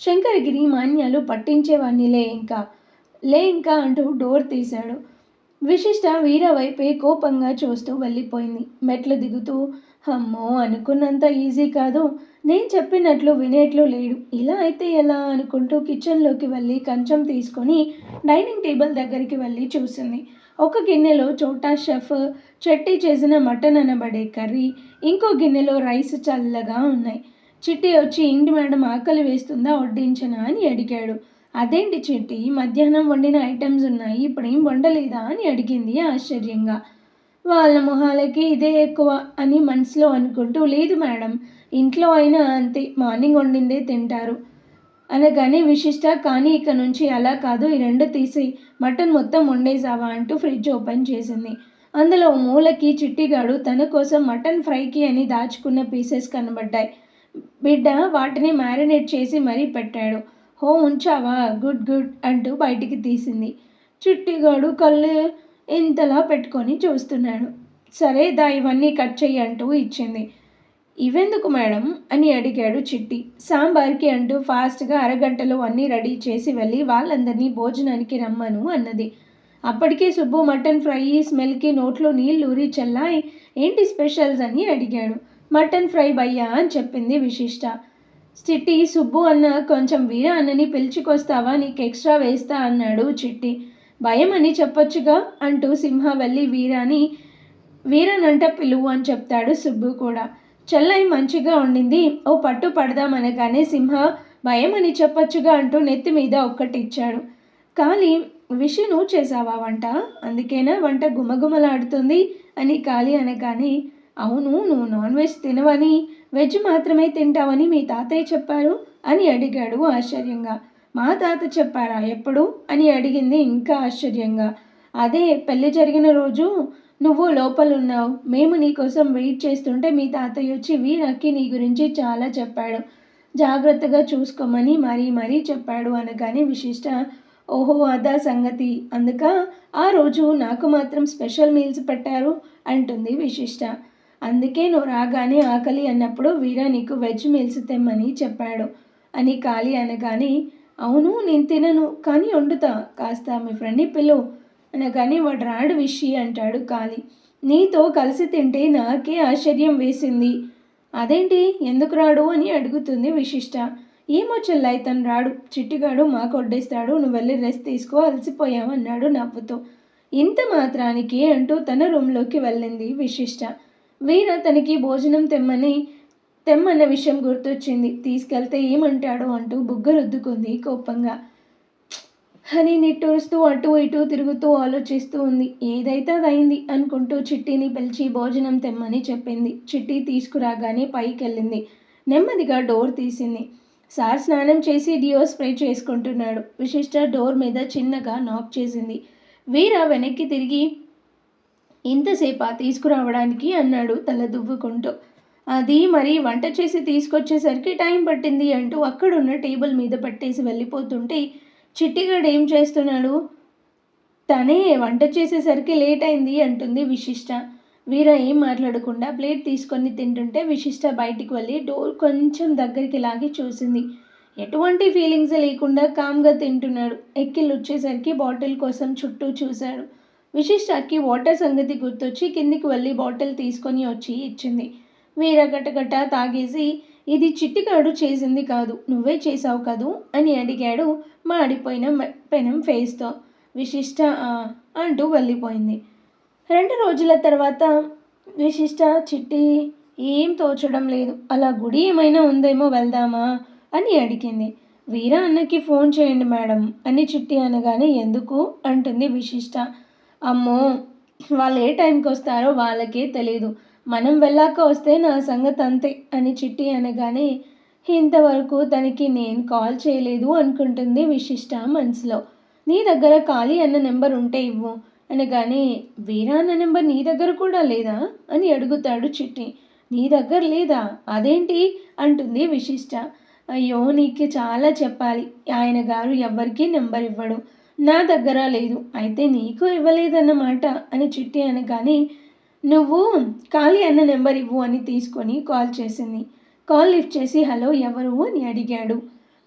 శంకరగిరి మాన్యాలు పట్టించేవాణ్ణిలే ఇంకా. లే ఇంకా అంటూ డోర్ తీశాడు. విశిష్ట వీర వైపే కోపంగా చూస్తూ వెళ్ళిపోయింది. మెట్లు దిగుతూ, అమ్మో, అనుకున్నంత ఈజీ కాదు. నేను చెప్పినట్లు వినేట్లు లేడు. ఇలా అయితే ఎలా అనుకుంటూ కిచెన్లోకి వెళ్ళి కంచం తీసుకొని డైనింగ్ టేబుల్ దగ్గరికి వెళ్ళి చూసింది. ఒక గిన్నెలో చోటా షెఫ్ చెట్టి చేసిన మటన్ అనబడే కర్రీ, ఇంకో గిన్నెలో రైస్ చల్లగా ఉన్నాయి. చిట్టి వచ్చి, ఏంటి మేడం, ఆకలి వేస్తుందా, వడ్డించనా అని అడిగాడు. అదేంటి చిట్టి, మధ్యాహ్నం వండిన ఐటమ్స్ ఉన్నాయి, ఇప్పుడేం వండలేదా అని అడిగింది ఆశ్చర్యంగా. వాళ్ళ మొహాలకి ఇదే ఎక్కువ అని మనసులో అనుకుంటూ, లేదు మేడం, ఇంట్లో అయినా అంతే, మార్నింగ్ వండిందే తింటారు అనగానే విశిష్ట, కానీ ఇక నుంచి అలా కాదు, ఈ 2 తీసి మటన్ మొత్తం వండేసావా అంటూ ఫ్రిడ్జ్ ఓపెన్ చేసింది. అందులో మూలకి చిట్టిగాడు తన కోసం మటన్ ఫ్రైకి అని దాచుకున్న పీసెస్ కనబడ్డాయి. బిడ్డ వాటిని మ్యారినేట్ చేసి మరీ పెట్టాడు. హో, ఉంచావా, గుడ్ గుడ్ అంటూ బయటికి తీసింది. చిట్టిగాడు కళ్ళు ఇంతలా పెట్టుకొని చూస్తున్నాడు. సరే దా, ఇవన్నీ కట్ చెయ్యి అంటూ ఇచ్చింది. ఇవెందుకు మేడం అని అడిగాడు చిట్టి. సాంబార్కి అంటూ ఫాస్ట్గా అరగంటలో అన్నీ రెడీ చేసి వెళ్ళి వాళ్ళందరినీ భోజనానికి రమ్మను అన్నది. అప్పటికే సుబ్బు మటన్ ఫ్రై స్మెల్కి నోట్లో నీళ్ళూరి, చెల్లాయి ఏంటి స్పెషల్స్ అని అడిగాడు. మటన్ ఫ్రై భయ్యా అని చెప్పింది విశిష్ట. చిట్టి, సుబ్బు అన్న కొంచెం వీర అన్నని పిలుచుకొస్తావా, నీకు ఎక్స్ట్రా వేస్తా అన్నాడు చిట్టి. భయం అని చెప్పొచ్చుగా అంటూ సింహ వెళ్ళి వీరనంట పిలువు అని చెప్తాడు సుబ్బు కూడా. చెల్లై మంచిగా ఉండింది, ఓ పట్టు పడదామనగానే సింహ భయం అని చెప్పొచ్చుగా అంటూ నెత్తి మీద ఒక్కటిచ్చాడు. కాళీ, విషు చేసావా వంట, అందుకేనా వంట గుమగుమలాడుతుంది అని కాళీ అనగానే, అవును, నువ్వు నాన్ వెజ్ తినవని, వెజ్ మాత్రమే తింటావని మీ తాతయ్య చెప్పారు అని అడిగాడు ఆశ్చర్యంగా. మా తాత చెప్పారా, ఎప్పుడు అని అడిగింది ఇంకా ఆశ్చర్యంగా. అదే పెళ్ళి జరిగిన రోజు నువ్వు లోపలున్నావు, మేము నీకోసం వెయిట్ చేస్తుంటే మీ తాతయ్య వచ్చి వీరకి నీ గురించి చాలా చెప్పాడు, జాగ్రత్తగా చూసుకోమని మరీ చెప్పాడు అనగానే విశిష్ట, ఓహో అదా సంగతి, అందుక ఆ రోజు నాకు మాత్రం స్పెషల్ మీల్స్ పెట్టారు అంటుంది విశిష్ట. అందుకే నువ్వు రాగానే ఆకలి అన్నప్పుడు వీర నీకు వెజ్ మీల్స్ తెమ్మని చెప్పాడు అని కాళీ అనగానే, అవును, నేను తినను, కానీ వండుతా, కాస్త మీ ఫ్రెండ్ని పిలువు అనగానే, వాడు రాడు విషి అంటాడు కాళీ. నీతో కలిసి తింటే నాకే ఆశ్చర్యం వేసింది. అదేంటి, ఎందుకు రాడు అని అడుగుతుంది విశిష్ట. ఏమో చెల్లాయి, తను రాడు, చిట్టిగాడు మాకు వడ్డేస్తాడు, నువ్వు వెళ్ళి రెస్ట్ తీసుకో, అలసిపోయావు అన్నాడు నవ్వుతూ. ఇంత మాత్రానికి అంటూ తన రూమ్లోకి వెళ్ళింది విశిష్ట. వీర తనకి భోజనం తెమ్మన్న విషయం గుర్తొచ్చింది. తీసుకెళ్తే ఏమంటాడో అంటూ బుగ్గ రుద్దుకుంది కోపంగా. అని నిట్టూరుస్తూ అటు ఇటు తిరుగుతూ ఆలోచిస్తూ ఉంది. ఏదైతే అదైంది అనుకుంటూ చిట్టిని పిలిచి భోజనం తెమ్మని చెప్పింది. చిట్టి తీసుకురాగానే పైకి వెళ్ళింది. నెమ్మదిగా డోర్ తీసింది. సార్ స్నానం చేసి డియో స్ప్రే చేసుకుంటున్నాడు. విశిష్ట డోర్ మీద చిన్నగా నాక్ చేసింది. వీర వెనక్కి తిరిగి, ఇంతసేపా తీసుకురావడానికి అన్నాడు తల దువ్వుకుంటూ. అది మరి వంట చేసి తీసుకొచ్చేసరికి టైం పట్టింది అంటూ అక్కడున్న టేబుల్ మీద పెట్టేసి వెళ్ళిపోతుంటే, చిట్టిగాడు ఏం చేస్తున్నాడు, తనే వంట చేసేసరికి లేట్ అయింది అంటుంది విశిష్ట. వీర ఏం మాట్లాడకుండా ప్లేట్ తీసుకొని తింటుంటే విశిష్ట బయటికి వెళ్ళి డోర్ కొంచెం దగ్గరికి లాగి చూసింది. ఎటువంటి ఫీలింగ్స్ లేకుండా కామ్గా తింటున్నాడు. ఎక్కిళ్ళు వచ్చేసరికి బాటిల్ కోసం చుట్టూ చూశాడు. విశిష్టకి వాటర్ సంగతి గుర్తొచ్చి కిందికి వెళ్ళి బాటిల్ తీసుకొని వచ్చి ఇచ్చింది. వీర గటగట తాగేసి, ఇది చిట్టిగాడు చేసింది కాదు, నువ్వే చేసావు కదూ అని అడిగాడు మాడిపోయిన పెనం ఫేస్తో. విశిష్ట అంటూ వెళ్ళిపోయింది. 2 రోజుల తర్వాత విశిష్ట చిట్టి ఏం తోచడం లేదు, అలా గుడి ఏమైనా ఉందేమో వెళ్దామా అని అడిగింది. వీరా అన్నకి ఫోన్ చేయండి మేడం అని చిట్టి అనగానే ఎందుకు అంటుంది విశిష్ట. అమ్మో, వాళ్ళు ఏ టైంకి వస్తారో వాళ్ళకే తెలీదు, మనం వెళ్ళాక వస్తే నా సంగతి అంతే అని చిట్టి అనగానే ఇంతవరకు తనకి నేను కాల్ చేయలేదు అనుకుంటుంది విశిష్ట మనసులో. నీ దగ్గర ఖాళీ అన్న నెంబర్ ఉంటే ఇవ్వు అనగానే వీరా అన్న నెంబర్ నీ దగ్గర కూడా లేదా అని అడుగుతాడు చిట్టి. నీ దగ్గర లేదా, అదేంటి అంటుంది విశిష్ట. అయ్యో, నీకు చాలా చెప్పాలి, ఆయన గారు ఎవ్వరికీ నెంబర్ ఇవ్వడు, నా దగ్గర లేదు, అయితే నీకు ఇవ్వలేదన్నమాట అని చిట్టి అనగానే నువ్వు ఖాళీ అన్న నెంబర్ ఇవ్వు అని తీసుకొని కాల్ చేసింది. కాల్ లిఫ్ట్ చేసి హలో ఎవరు అని అడిగాడు.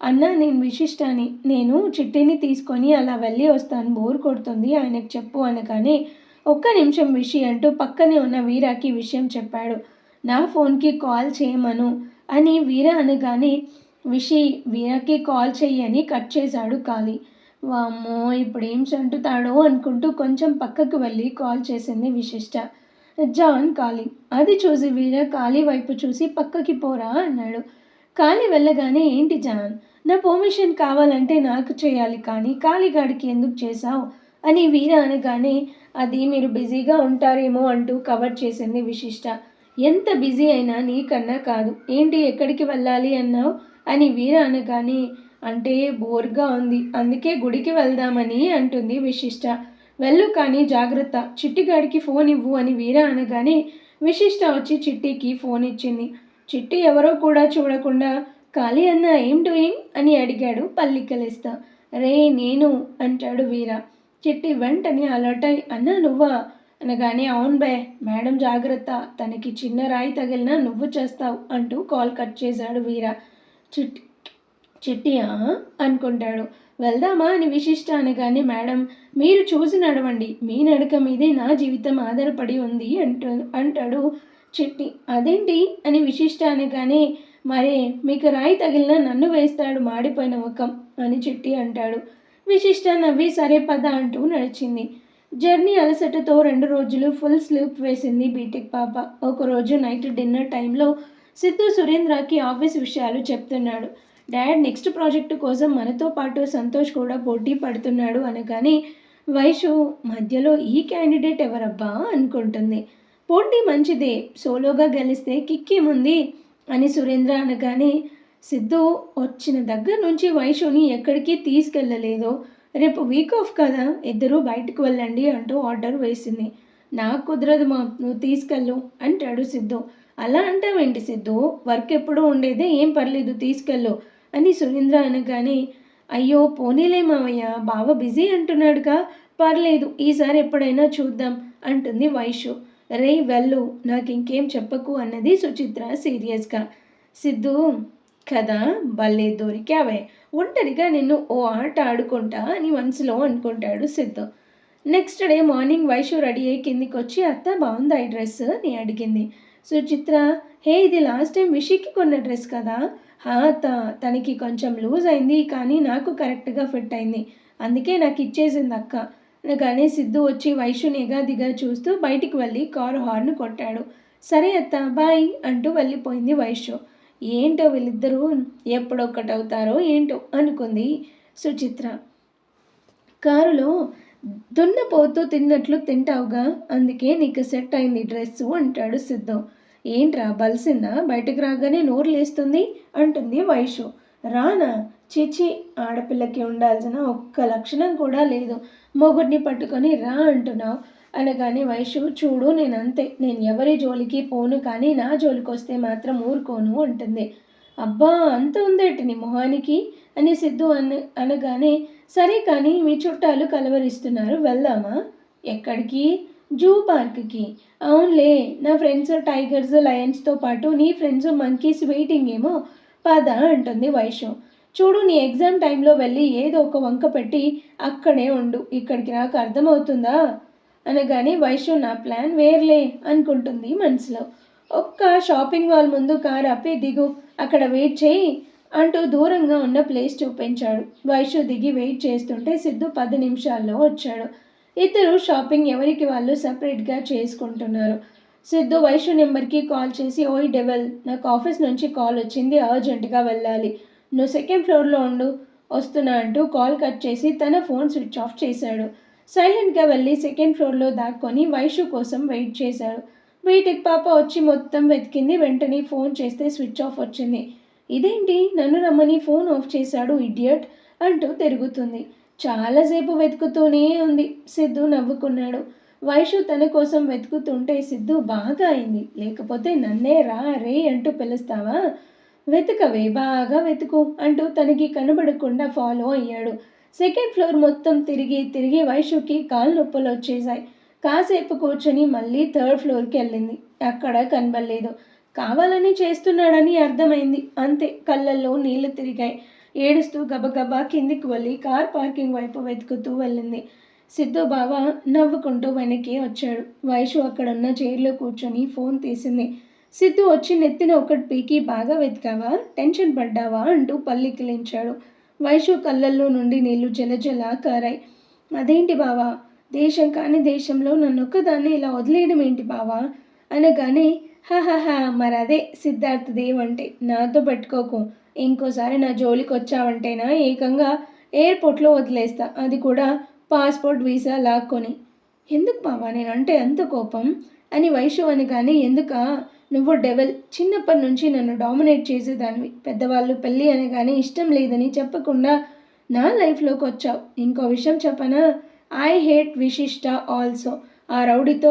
అన్న, నేను విశిష్టాని, నేను చిట్టిని తీసుకొని అలా వెళ్ళి వస్తాను, బోర్ కొడుతుంది, ఆయనకు చెప్పు అనగానే ఒక్క నిమిషం విషి అంటూ పక్కనే ఉన్న వీరాకి విషయం చెప్పాడు. నా ఫోన్కి కాల్ చేయమను అని వీరా అనగానే వీరాకి కాల్ చెయ్యని కట్ చేశాడు ఖాళీ. వామ్మో, ఇప్పుడు ఏం చంటుతాడో అనుకుంటూ కొంచెం పక్కకు వెళ్ళి కాల్ చేసింది విశిష్ట. జాన్ ఖాళీ. అది చూసి వీరా ఖాళీ వైపు చూసి పక్కకి పోరా అన్నాడు. ఖాళీ వెళ్ళగానే ఏంటి జాన్, నా పర్మిషన్ కావాలంటే నాకు చేయాలి, కానీ ఖాళీగాడికి ఎందుకు చేశావు అని వీరా అనగానే అది మీరు బిజీగా ఉంటారేమో అంటూ కవర్ చేసింది విశిష్ట. ఎంత బిజీ అయినా నీకన్నా కాదు, ఏంటి ఎక్కడికి వెళ్ళాలి అన్నావు అని వీరా అనగానే అంటే బోర్గా ఉంది, అందుకే గుడికి వెళ్దామని అంటుంది విశిష్ట. వెళ్ళు, కానీ జాగ్రత్త, చిట్టిగాడికి ఫోన్ ఇవ్వు అని వీరా అనగానే విశిష్ట వచ్చి చిట్టికి ఫోన్ ఇచ్చింది. చిట్టి ఎవరో కూడా చూడకుండా ఖాళీ అన్న ఏం డూయింగ్ అని అడిగాడు పల్లికలేస్తా. రే నేను అంటాడు వీరా. చిట్టి వెంటనే అలర్ట్ అయి అన్నా నువ్వా అనగానే అవును బే, మేడం జాగ్రత్త, తనకి చిన్న రాయి తగిలినా నువ్వు చేస్తావు అంటూ కాల్ కట్ చేశాడు వీరా. చిట్టియా అనుకుంటాడు. వెళ్దామా అని విశిష్ట అనగానే మేడం మీరు చూసి నడవండి, మీ నడక మీదే నా జీవితం ఆధారపడి ఉంది అంటాడు చిట్టి. అదేంటి అని విశిష్ట అనగానే మరే మీకు రాయి తగిలిన నన్ను వేస్తాడు మాడిపోయిన ముఖం అని చిట్టి అంటాడు. విశిష్ట నవ్వి సరే పద అంటూ నడిచింది. జర్నీ అలసటతో 2 రోజులు ఫుల్ స్లీప్ వేసింది బీటెక్ పాప. ఒకరోజు నైట్ డిన్నర్ టైంలో సిద్ధు సురేంద్రకి ఆఫీస్ విషయాలు చెప్తున్నాడు. డాడ్ నెక్స్ట్ ప్రాజెక్టు కోసం మనతో పాటు సంతోష్ కూడా పోటీ పడుతున్నాడు అనగానే వైషు మధ్యలో ఈ క్యాండిడేట్ ఎవరబ్బా అనుకుంటుంది. పోటీ మంచిదే, సోలోగా గెలిస్తే కిక్కేముంది అని సురేంద్ర అనగానే సిద్ధు వచ్చిన దగ్గర నుంచి వైషుని ఎక్కడికి తీసుకెళ్ళలేదు, రేపు వీక్ ఆఫ్ కదా, ఇద్దరూ బయటకు వెళ్ళండి అంటూ ఆర్డర్ వేసింది. నాకు కుదరదు మా, నువ్వు తీసుకెళ్ళు అంటాడు సిద్ధు. అలా అంటావేంటి సిద్ధు, వర్క్ ఎప్పుడూ ఉండేదే, ఏం పర్లేదు తీసుకెళ్ళు అని సురేంద్ర అనగానే అయ్యో పోనీలే మావయ్య, బావ బిజీ అంటున్నాడుగా, పర్లేదు ఈసారి ఎప్పుడైనా చూద్దాం అంటుంది వైషు. రే వెళ్ళు, నాకు ఇంకేం చెప్పకు అన్నది సుచిత్ర సీరియస్గా. సిద్ధు కదా భలే దొరికావే, ఒంటరిగా నిన్ను ఓ ఆట ఆడుకుంటా అని మనసులో అనుకుంటాడు Siddhu. Next day morning Vaishu ready అయ్యి కిందికి వచ్చి అత్త బాగుందా ఈ డ్రెస్ అని అడిగింది. సుచిత్ర హే ఇది లాస్ట్ టైం విషికి కొన్న డ్రెస్ కదా. అత్త, తనకి కొంచెం లూజ్ అయింది కానీ నాకు కరెక్ట్గా ఫిట్ అయింది, అందుకే నాకు ఇచ్చేసింది అక్క అనగానే సిద్ధు వచ్చి వైషుని ఎగాదిగా చూస్తూ బయటికి వెళ్ళి కారు హార్న్ కొట్టాడు. సరే అత్త బాయ్ అంటూ వెళ్ళిపోయింది వైషు. ఏంటో వీళ్ళిద్దరూ ఎప్పుడొక్కటవుతారో ఏంటో అనుకుంది సుచిత్ర. కారులో దున్నపోతూ తిన్నట్లు తింటావుగా, అందుకే నీకు సెట్ అయింది డ్రెస్సు అంటాడు సిద్ధు. ఏంట్రా బలిసిందా, బయటకు రాగానే నోరు లేస్తుంది అంటుంది వైషు. రానా, చిచి, ఆడపిల్లకి ఉండాల్సిన ఒక్క లక్షణం కూడా లేదు, మొగుడిని పట్టుకొని రా అంటున్నావు అనగానే వైషు చూడు నేనంతే, నేను ఎవరి జోలికి పోను, కానీ నా జోలికి వస్తే మాత్రం ఊరుకోను అంటుంది. అబ్బా అంత ఉందేటి నీ మొహానికి అని సిద్ధు అనగానే సరే కానీ మీ చుట్టాలు కలవరిస్తున్నారు, వెళ్దామా. ఎక్కడికి. జూ పార్క్కి. అవునులే, నా ఫ్రెండ్స్ టైగర్స్ లయన్స్తో పాటు నీ ఫ్రెండ్స్ మంకీస్ వెయిటింగ్ ఏమో, పద అంటుంది వైషు. చూడు నీ ఎగ్జామ్ టైంలో వెళ్ళి ఏదో ఒక వంక పెట్టి అక్కడే ఉండు, ఇక్కడికి నాకు అర్థమవుతుందా అనగానే వైషు నా ప్లాన్ వేర్లే అనుకుంటుంది మనసులో. ఒక్క షాపింగ్ మాల్ ముందు కారు ఆపి దిగు, అక్కడ వెయిట్ చేయి అంటూ దూరంగా ఉన్న ప్లేస్ చూపించాడు. వైషు దిగి వెయిట్ చేస్తుంటే సిద్ధు 10 నిమిషాల్లో వచ్చాడు. ఇద్దరు షాపింగ్ ఎవరికి వాళ్ళు సపరేట్గా చేసుకుంటున్నారు. సిద్ధు వైషు నెంబర్కి కాల్ చేసి, ఓయ్ డెవల్, నాకు ఆఫీస్ నుంచి కాల్ వచ్చింది, అర్జెంటుగా వెళ్ళాలి, నువ్వు సెకండ్ ఫ్లోర్లో ఉండు, వస్తున్నా అంటూ కాల్ కట్ చేసి తన ఫోన్ స్విచ్ ఆఫ్ చేశాడు. సైలెంట్గా వెళ్ళి సెకండ్ ఫ్లోర్లో దాక్కొని వైషు కోసం వెయిట్ చేశాడు. బీటెక్ పాప వచ్చి మొత్తం వెతికింది. వెంటనే ఫోన్ చేస్తే స్విచ్ ఆఫ్ వచ్చింది. ఇదేంటి, నన్ను రమ్మని ఫోన్ ఆఫ్ చేశాడు ఇడియట్ అంటూ తిరుగుతుంది. చాలాసేపు వెతుకుతూనే ఉంది. సిద్ధు నవ్వుకున్నాడు. వైషు తన కోసం వెతుకుతుంటే సిద్ధు బాగా అయింది, లేకపోతే నన్నే రా రే అంటూ పిలుస్తావా, వెతకవే బాగా వెతుకు అంటూ తనకి కనబడకుండా ఫాలో అయ్యాడు. సెకండ్ ఫ్లోర్ మొత్తం తిరిగి తిరిగి వైషుకి కాలు నొప్పులు వచ్చేశాయి. కాసేపు కూర్చొని మళ్ళీ థర్డ్ ఫ్లోర్కి వెళ్ళింది. అక్కడ కనబడలేదు. కావాలని చేస్తున్నాడని అర్థమైంది. అంతే, కళ్ళల్లో నీళ్లు తిరిగాయి. ఏడుస్తూ గబగబా కిందికి వెళ్ళి కార్ పార్కింగ్ వైపు వెతుకుతూ వెళ్ళింది. సిద్ధు బావ నవ్వుకుంటూ వెనక్కి వచ్చాడు. వైషు అక్కడున్న చైర్లో కూర్చొని ఫోన్ తీసింది. సిద్ధు వచ్చి నెత్తిన ఒకటి పీకి, బాగా వెతికావా, టెన్షన్ పడ్డావా అంటూ పల్లికిలించాడు. వైషు కళ్ళల్లో నుండి నీళ్లు జలజల కారాయి. అదేంటి బావా, దేశం కాని దేశంలో నన్నొక్కదాన్ని ఇలా వదిలేయడం ఏంటి బావా అనగానే, హహహా, మరదే సిద్ధార్థ దేవ్ అంటే, నాతో పెట్టుకోకు, ఇంకోసారి నా జోలికి వచ్చావంటేనా ఏకంగా ఎయిర్పోర్ట్లో వదిలేస్తా, అది కూడా పాస్పోర్ట్ వీసా లాక్కొని. ఎందుకు బావా నేనంటే అంత కోపం అని వైషు అనగానే, ఎందుక, నువ్వు డెవల్, చిన్నప్పటి నుంచి నన్ను డామినేట్ చేసేదానివి, పెద్దవాళ్ళు పెళ్ళి అనగానే ఇష్టం లేదని చెప్పకుండా నా లైఫ్లోకి వచ్చావు. ఇంకో విషయం చెప్పనా, ఐ హేట్ విశిష్ట ఆల్సో. ఆ రౌడీతో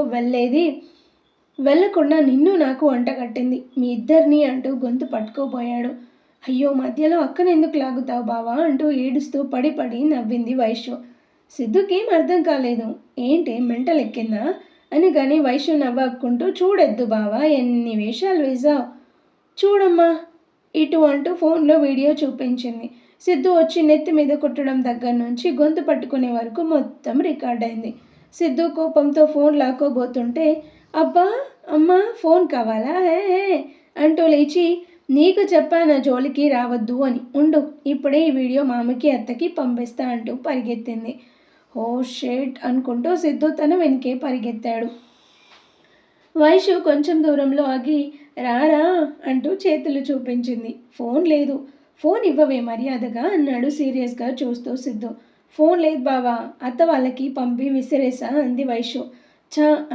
వెళ్ళకుండా నిన్ను నాకు వంట కట్టింది, మీ ఇద్దరిని అంటూ గొంతు పట్టుకోపోయాడు. అయ్యో, మధ్యలో అక్కనెందుకు లాగుతావు బావా అంటూ ఏడుస్తూ పడి పడి నవ్వింది వైషు. సిద్ధుకేం అర్థం కాలేదు. ఏంటి, మెంటల్ ఎక్కిందా అనగానే వైషు నవ్వాకుంటూ, చూడొద్దు బావా, ఎన్ని వేషాలు వేశావు, చూడమ్మా ఇటు అంటూ ఫోన్లో వీడియో చూపించింది. సిద్ధు వచ్చి నెత్తి మీద కొట్టడం దగ్గర నుంచి గొంతు పట్టుకునే వరకు మొత్తం రికార్డ్ అయింది. సిద్ధు కోపంతో ఫోన్ లాక్కోబోతుంటే, అబ్బా అమ్మ, ఫోన్ కావాలా హే అంటూ లేచి, నీకు చెప్పాను జోలికి రావద్దు అని, ఉండు ఇప్పుడే ఈ వీడియో మామకి అత్తకి పంపిస్తా అంటూ పరిగెత్తింది. ఓ షేట్ అనుకుంటూ సిద్ధు తన వెనకే పరిగెత్తాడు. వైషు కొంచెం దూరంలో ఆగి, రారా అంటూ చేతులు చూపించింది. ఫోన్ లేదు. ఫోన్ ఇవ్వవే మర్యాదగా అన్నాడు సీరియస్గా చూస్తూ సిద్ధు. ఫోన్ లేదు బావా, అత్త వాళ్ళకి పంపి విసిరేసా అంది వైషు.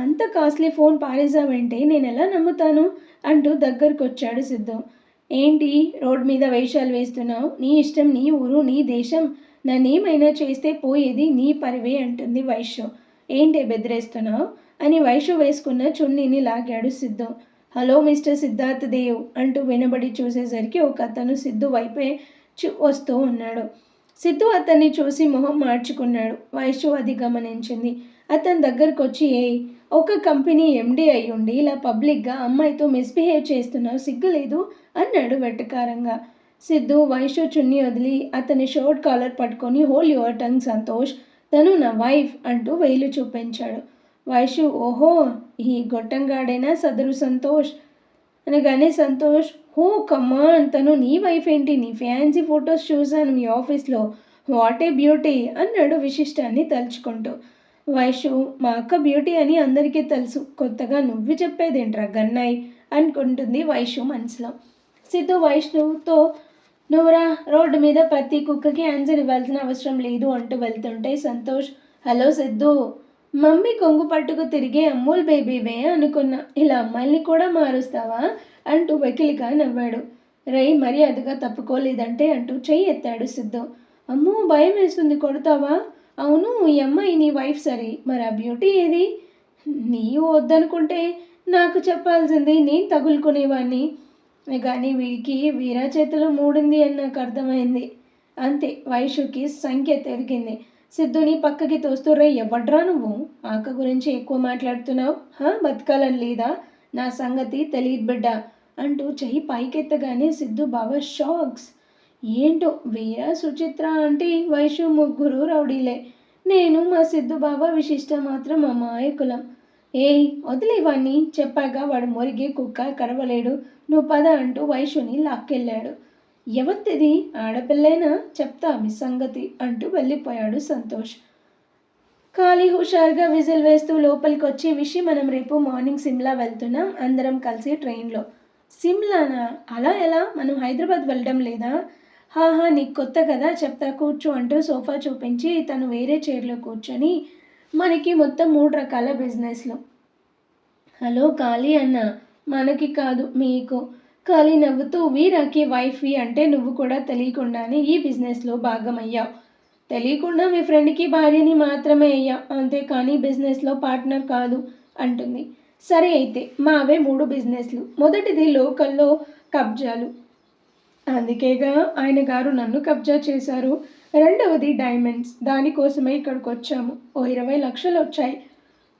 అంత కాస్ట్లీ ఫోన్ పారేసావంటే నేను ఎలా నమ్ముతాను అంటూ దగ్గరకు వచ్చాడు సిద్ధు. ఏంటి రోడ్ మీద వేషాలు వేస్తున్నావు, నీ ఇష్టం, నీ ఊరు, నీ దేశం, నన్నేమైనా చేస్తే పోయేది నీ పరివే అంటుంది వైషు. ఏంటి బెదిరేస్తున్నావు అని వైషు వేసుకున్న చున్నీని లాగాడు సిద్ధు. హలో మిస్టర్ సిద్ధార్థ్ దేవ్ అంటూ వినబడి చూసేసరికి ఒక అతను సిద్ధు వైపే వస్తూ ఉన్నాడు. సిద్ధు అతన్ని చూసి మొహం మార్చుకున్నాడు. వైషు అది గమనించింది. అతని దగ్గరకు వచ్చి, ఒక కంపెనీ ఎండీ అయి ఉండి ఇలా పబ్లిక్గా అమ్మాయితో మిస్బిహేవ్ చేస్తున్నావు, సిగ్గులేదు అన్నాడు వెటకారంగా. సిద్ధు వైషు చున్నీ వదిలి అతని షార్ట్ కాలర్ పట్టుకొని, హోల్ యువర్ టంగ్ సంతోష్, తను నా వైఫ్ అంటూ వేలు చూపించాడు. వైషు, ఓహో, ఈ గొట్టంగాడైనా సదరు సంతోష్ అనగానే, సంతోష్, హో కమాన్, తను నీ వైఫ్ ఏంటి, నీ ఫ్యాన్సీ ఫొటోస్ చూశాను మీ ఆఫీస్లో, వాట్ ఏ బ్యూటీ అన్నాడు విశిష్టాన్ని తలుచుకుంటూ. వైషు, మా అక్క బ్యూటీ అని అందరికీ తెలుసు, కొత్తగా నువ్వు చెప్పేదేంట్రా గన్నాయ్ అనుకుంటుంది వైషు మనసులో. సిద్ధు వైష్ణుతో, నువ్వురా, రోడ్డు మీద ప్రతి కుక్కకి ఆన్సర్ ఇవ్వాల్సిన అవసరం లేదు అంటూ వెళ్తుంటే సంతోష్, హలో సిద్ధు, మమ్మీ కొంగు పట్టుకు తిరిగే అమూల్ బేబీవే అనుకున్నా, ఇలా అమ్మాయిల్ని కూడా మారుస్తావా అంటూ వెకిలిగా నవ్వాడు. రై మర్యాదగా తప్పుకోలేదంటే అంటూ చెయ్యి ఎత్తాడు సిద్ధు. అమ్మో, భయం వేస్తుంది, కొడతావా, అవును ఈ అమ్మాయి నీ వైఫ్ సరే, మరి ఆ బ్యూటీ ఏది, నీవు వద్దనుకుంటే నాకు చెప్పాల్సింది, నేను తగులుకునేవాడిని, కానీ వీడికి వీరా చేతిలో మూడింది అని నాకు అర్థమైంది. అంతే, వైషుకి సంఖ్య తిరిగింది. సిద్ధుని పక్కకి తోస్తూ, రే ఎవడ్రా నువ్వు, ఆక గురించి ఎక్కువ మాట్లాడుతున్నావు, బతకాలని లేదా, నా సంగతి తెలియదు బిడ్డ అంటూ చెయ్యి పైకెత్తగానే సిద్ధు బావ షాక్స్. ఏంటో, వీర, సుచిత్ర ఆంటీ, వైషు ముగ్గురు రౌడీలే, నేను మా సిద్ధు బావ విశిష్ట మాత్రం అమాయకులం. ఏయ్ వదిలేవాణ్ణి చెప్పాక వాడు మొరిగే కుక్క కరవలేడు, నువ్వు పద అంటూ వైషుని లాక్కెళ్ళాడు. ఎవరిది ఆడపిల్లైనా చెప్తా మీ సంగతి అంటూ వెళ్ళిపోయాడు సంతోష్. ఖాళీ హుషారుగా విజిల్ వేస్తూ లోపలికి వచ్చి విషి మనం రేపు మార్నింగ్ సిమ్లా వెళ్తున్నాం అందరం కలిసి ట్రైన్లో. సిమ్లానా? అలా ఎలా? మనం హైదరాబాద్ వెళ్ళడం లేదా? హాహా నీకు కొత్త కదా చెప్తా కూర్చో అంటూ సోఫా చూపించి తను వేరే చైర్లో కూర్చొని మనకి మొత్తం 3 రకాల బిజినెస్లు. హలో ఖాళీ అన్న. మనకి కాదు మీకు. ఖాళీ నవ్వుతూ వీరాకి వైఫ్వి అంటే నువ్వు కూడా తెలియకుండానే ఈ బిజినెస్లో భాగమయ్యావు. తెలియకుండా మీ ఫ్రెండ్కి భార్యని మాత్రమే అయ్యా, అంతేకాని బిజినెస్లో పార్ట్నర్ కాదు అంటుంది. సరే అయితే మావే 3 బిజినెస్లు. మొదటిది లోకల్లో కబ్జాలు, అందుకేగా ఆయన గారు నన్ను కబ్జా చేశారు. రెండవది డైమండ్స్, దానికోసమే ఇక్కడికి వచ్చాము. ఓ 20 లక్షలు వచ్చాయి.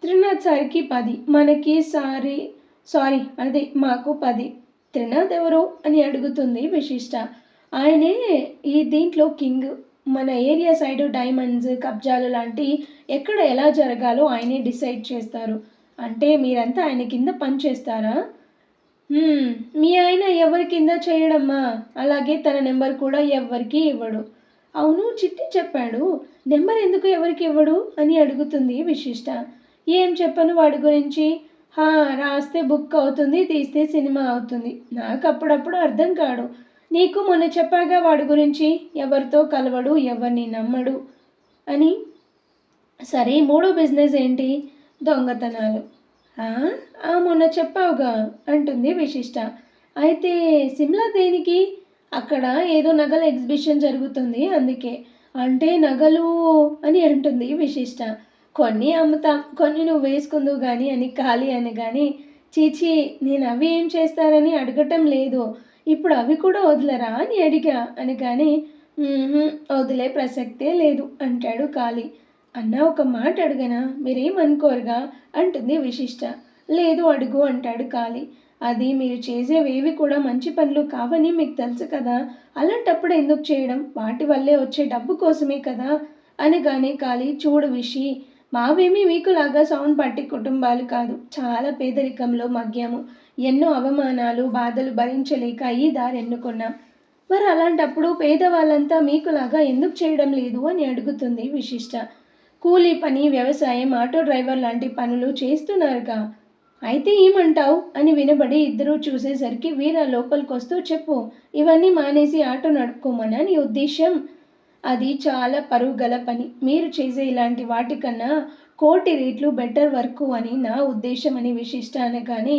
త్రినాథ్ సార్కి 10, మనకి సారీ అదే మాకు 10. త్రినాథ్ ఎవరు అని అడుగుతుంది విశిష్ట. ఆయనే ఈ దీంట్లో కింగ్. మన ఏరియా సైడు డైమండ్స్ కబ్జాలు లాంటి ఎక్కడ ఎలా జరగాలో ఆయనే డిసైడ్ చేస్తారు. అంటే మీరంతా ఆయన కింద పని చేస్తారా? మీ ఆయన ఎవరి కింద చేయడమ్మా, అలాగే తన నెంబర్ కూడా ఎవ్వరికి ఇవ్వడు. అవును చిట్టి చెప్పాడు, నెంబర్ ఎందుకు ఎవరికి ఇవ్వడు అని అడుగుతుంది విశిష్ట. ఏం చెప్పను వాడి గురించి. రాస్తే బుక్ అవుతుంది, తీస్తే సినిమా అవుతుంది. నాకు అప్పుడప్పుడు అర్థం కాడు. నీకు మొన్న చెప్పాగా వాడి గురించి, ఎవరితో కలవడు, ఎవరిని నమ్మడు అని. సరే 3వ బిజినెస్ ఏంటి? దొంగతనాలు. మొన్న చెప్పావుగా అంటుంది విశిష్ట. అయితే సిమ్లా దేనికి? అక్కడ ఏదో నగల ఎగ్జిబిషన్ జరుగుతుంది అందుకే. అంటే నగలు అని అంటుంది విశిష్ట. కొన్ని అమ్ముతాం, కొన్ని నువ్వు వేసుకుందువు కానీ అని ఖాళీ అనగానే చీచి నేను అవి ఏం చేస్తారని అడగటం లేదు, ఇప్పుడు అవి కూడా వదలరా అని అడిగా అనగానే వదిలే ప్రసక్తే లేదు అంటాడు ఖాళీ. అన్న ఒక మాట అడగనా, మీరేమనుకోరుగా అంటుంది విశిష్ట. లేదు అడుగు అంటాడు ఖాళీ. అది మీరు చేసేవేవి కూడా మంచి పనులు కావని మీకు తెలుసు కదా, అలాంటప్పుడు ఎందుకు చేయడం? వాటి వల్లే వచ్చే డబ్బు కోసమే కదా అనగానే ఖాళీ చూడు విషి, మావేమీ మీకులాగా సౌండ్ పట్టి కుటుంబాలు కాదు, చాలా పేదరికంలో మగ్గాము. ఎన్నో అవమానాలు బాధలు భరించలేక ఈ దారి ఎన్నుకున్నాం. మరి అలాంటప్పుడు పేదవాళ్ళంతా మీకులాగా ఎందుకు చేయడం లేదు అని అడుగుతుంది విశిష్ట. కూలీ పని, వ్యవసాయం, ఆటో డ్రైవర్ లాంటి పనులు చేస్తున్నారుగా, అయితే ఏమంటావు అని వినబడి ఇద్దరూ చూసేసరికి వీర లోపలికొస్తూ చెప్పు, ఇవన్నీ మానేసి ఆటో నడుపుకోమనా నీ ఉద్దేశం? అది చాలా పరువు గల పని. మీరు చేసే ఇలాంటి వాటికన్నా 1,00,00,000 రెట్లు బెటర్ వర్క్ అని నా ఉద్దేశం అని విశిష్ట అనగానే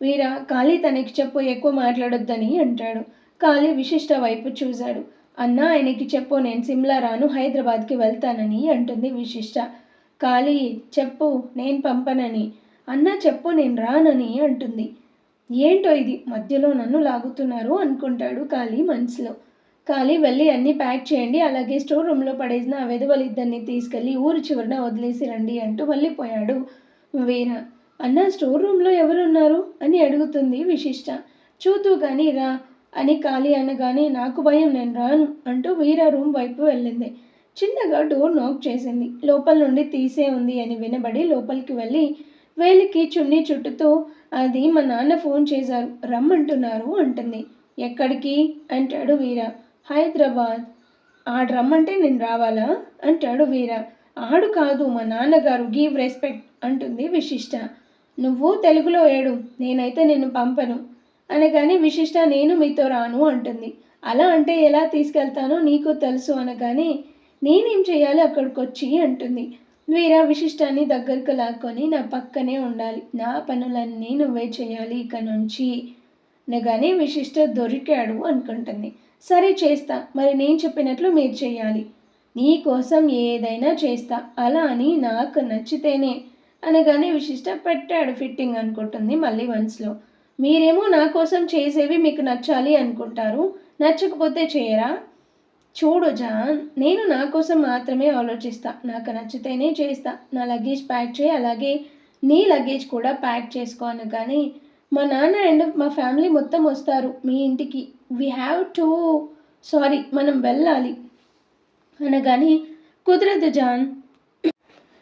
వీర ఖాళీ తనకి చెప్పు ఎక్కువ మాట్లాడొద్దని అంటాడు. ఖాళీ విశిష్ట వైపు చూశాడు. అన్న ఆయనకి చెప్పు నేను సిమ్లా రాను, హైదరాబాద్కి వెళ్తానని అంటుంది విశిష్ట. ఖాళీ చెప్పు నేను పంపనని. అన్న చెప్పు నేను రానని అంటుంది. ఏంటో ఇది మధ్యలో నన్ను లాగుతున్నారు అనుకుంటాడు ఖాళీ మనసులో. ఖాళీ వెళ్ళి అన్నీ ప్యాక్ చేయండి, అలాగే స్టోర్ రూమ్లో పడేసిన ఆ వెధవలిద్దరిని తీసుకెళ్ళి ఊరు చివరన వదిలేసి రండి అంటూ వెళ్ళిపోయాడు వీర. అన్న స్టోర్ రూమ్లో ఎవరున్నారు అని అడుగుతుంది విశిష్ట. చూతూ కానీ రా అని ఖాళీ అనగానే నాకు భయం నేను రాను అంటూ వీర రూమ్ వైపు వెళ్ళింది. చిన్నగా డోర్ నాక్ చేసింది. లోపల నుండి తీసే ఉంది అని వినబడి లోపలికి వెళ్ళి వేలికి చున్నీ చుట్టుతూ అది మా నాన్న ఫోన్ చేశారు రమ్మంటున్నారు అంటుంది. ఎక్కడికి అంటాడు వీర. హైదరాబాద్. ఆడు రమ్మంటే నేను రావాలా అంటాడు వీర. ఆడు కాదు మా నాన్నగారు, గివ్ రెస్పెక్ట్ అంటుంది విశిష్ట. నువ్వు తెలుగులో ఏడు, నేనైతే నిన్ను పంపను అనగానే విశిష్ట నేను మీతో రాను అంటుంది. అలా అంటే ఎలా తీసుకెళ్తానో నీకు తెలుసు అనగానే నేనేం చేయాలి అక్కడికి వచ్చి అంటుంది. వీర విశిష్టాన్ని దగ్గరకు లాక్కొని నా పక్కనే ఉండాలి, నా పనులన్నీ నువ్వే చేయాలి ఇక నుంచి అనగానే విశిష్ట దొరికాడు అనుకుంటుంది. సరే చేస్తా, మరి నేను చెప్పినట్లు మీరు చేయాలి, నీ కోసం ఏదైనా చేస్తా, అలా అని నాకు నచ్చితేనే అనగానే విశిష్ట పెట్టాడు ఫిట్టింగ్ అనుకుంటుంది మళ్ళీ మనసులో. మీరేమో నా కోసం చేసేవి మీకు నచ్చాలి అనుకుంటారు, నచ్చకపోతే చేయరా? చూడు జాన్, నేను నా కోసం మాత్రమే ఆలోచిస్తా, నాకు నచ్చితేనే చేస్తా. నా లగేజ్ ప్యాక్ చేయి, అలాగే నీ లగేజ్ కూడా ప్యాక్ చేసుకో అనగానే మా నాన్న అండ్ మా ఫ్యామిలీ మొత్తం వస్తారు మీ ఇంటికి, మనం వెళ్ళాలి అనగానే కుదరదు జాన్,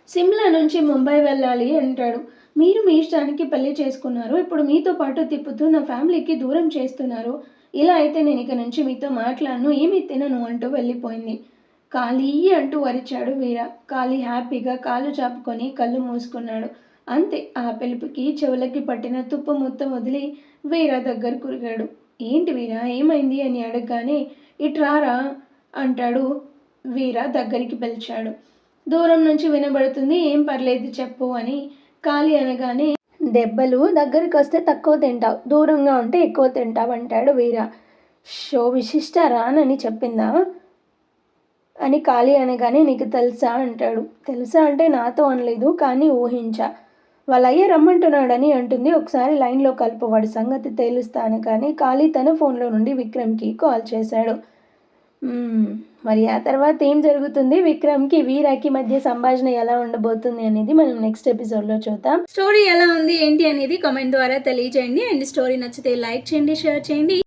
సిమ్లా నుంచి ముంబై వెళ్ళాలి అంటాడు. మీరు మీ ఇష్టానికి పెళ్లి చేసుకున్నారు, ఇప్పుడు మీతో పాటు తిప్పుతూ నా ఫ్యామిలీకి దూరం చేస్తున్నారు. ఇలా అయితే నేను ఇక నుంచి మీతో మాట్లాడను, ఏమీ తినను అంటూ వెళ్ళిపోయింది. ఖాళీ అంటూ అరిచాడు వీర. ఖాళీ హ్యాపీగా కాళ్ళు చాపుకొని కళ్ళు మూసుకున్నాడు. అంతే, ఆ పిలుపుకి చెవులకి పట్టిన తుప్పు మొత్తం వదిలి వీర దగ్గర కురిగాడు. ఏంటి వీర, ఏమైంది అని అడగగానే ఇట్రారా అంటాడు. వీర దగ్గరికి పిలిచాడు. దూరం నుంచి వినబడుతుంది, ఏం పర్లేదు చెప్పు అని ఖాళీ అనగానే, దెబ్బలు దగ్గరికి వస్తే తక్కువ తింటావు, దూరంగా ఉంటే ఎక్కువ తింటావు అంటాడు వీర. షో విశిష్ట రానని చెప్పిందా అని ఖాళీ అనగానే, నీకు తెలుసా అంటాడు. తెలుసా అంటే నాతో అనలేదు, కానీ ఊహించా. వాళ్ళయ్య రమ్మంటున్నాడని అంటుంది. ఒకసారి లైన్లో కలుపు, వాడి సంగతి తేలుస్తాను. కానీ ఖాళీ తన ఫోన్లో నుండి విక్రమ్కి కాల్ చేశాడు. మరి ఆ తర్వాత ఏం జరుగుతుంది, విక్రమ్కి వీరాకి మధ్య సంభాషణ ఎలా ఉండబోతుంది అనేది మనం నెక్స్ట్ ఎపిసోడ్లో చూద్దాం. స్టోరీ ఎలా ఉంది ఏంటి అనేది కామెంట్ ద్వారా తెలియజేయండి. అండ్ స్టోరీ నచ్చితే లైక్ చేయండి, షేర్ చేయండి.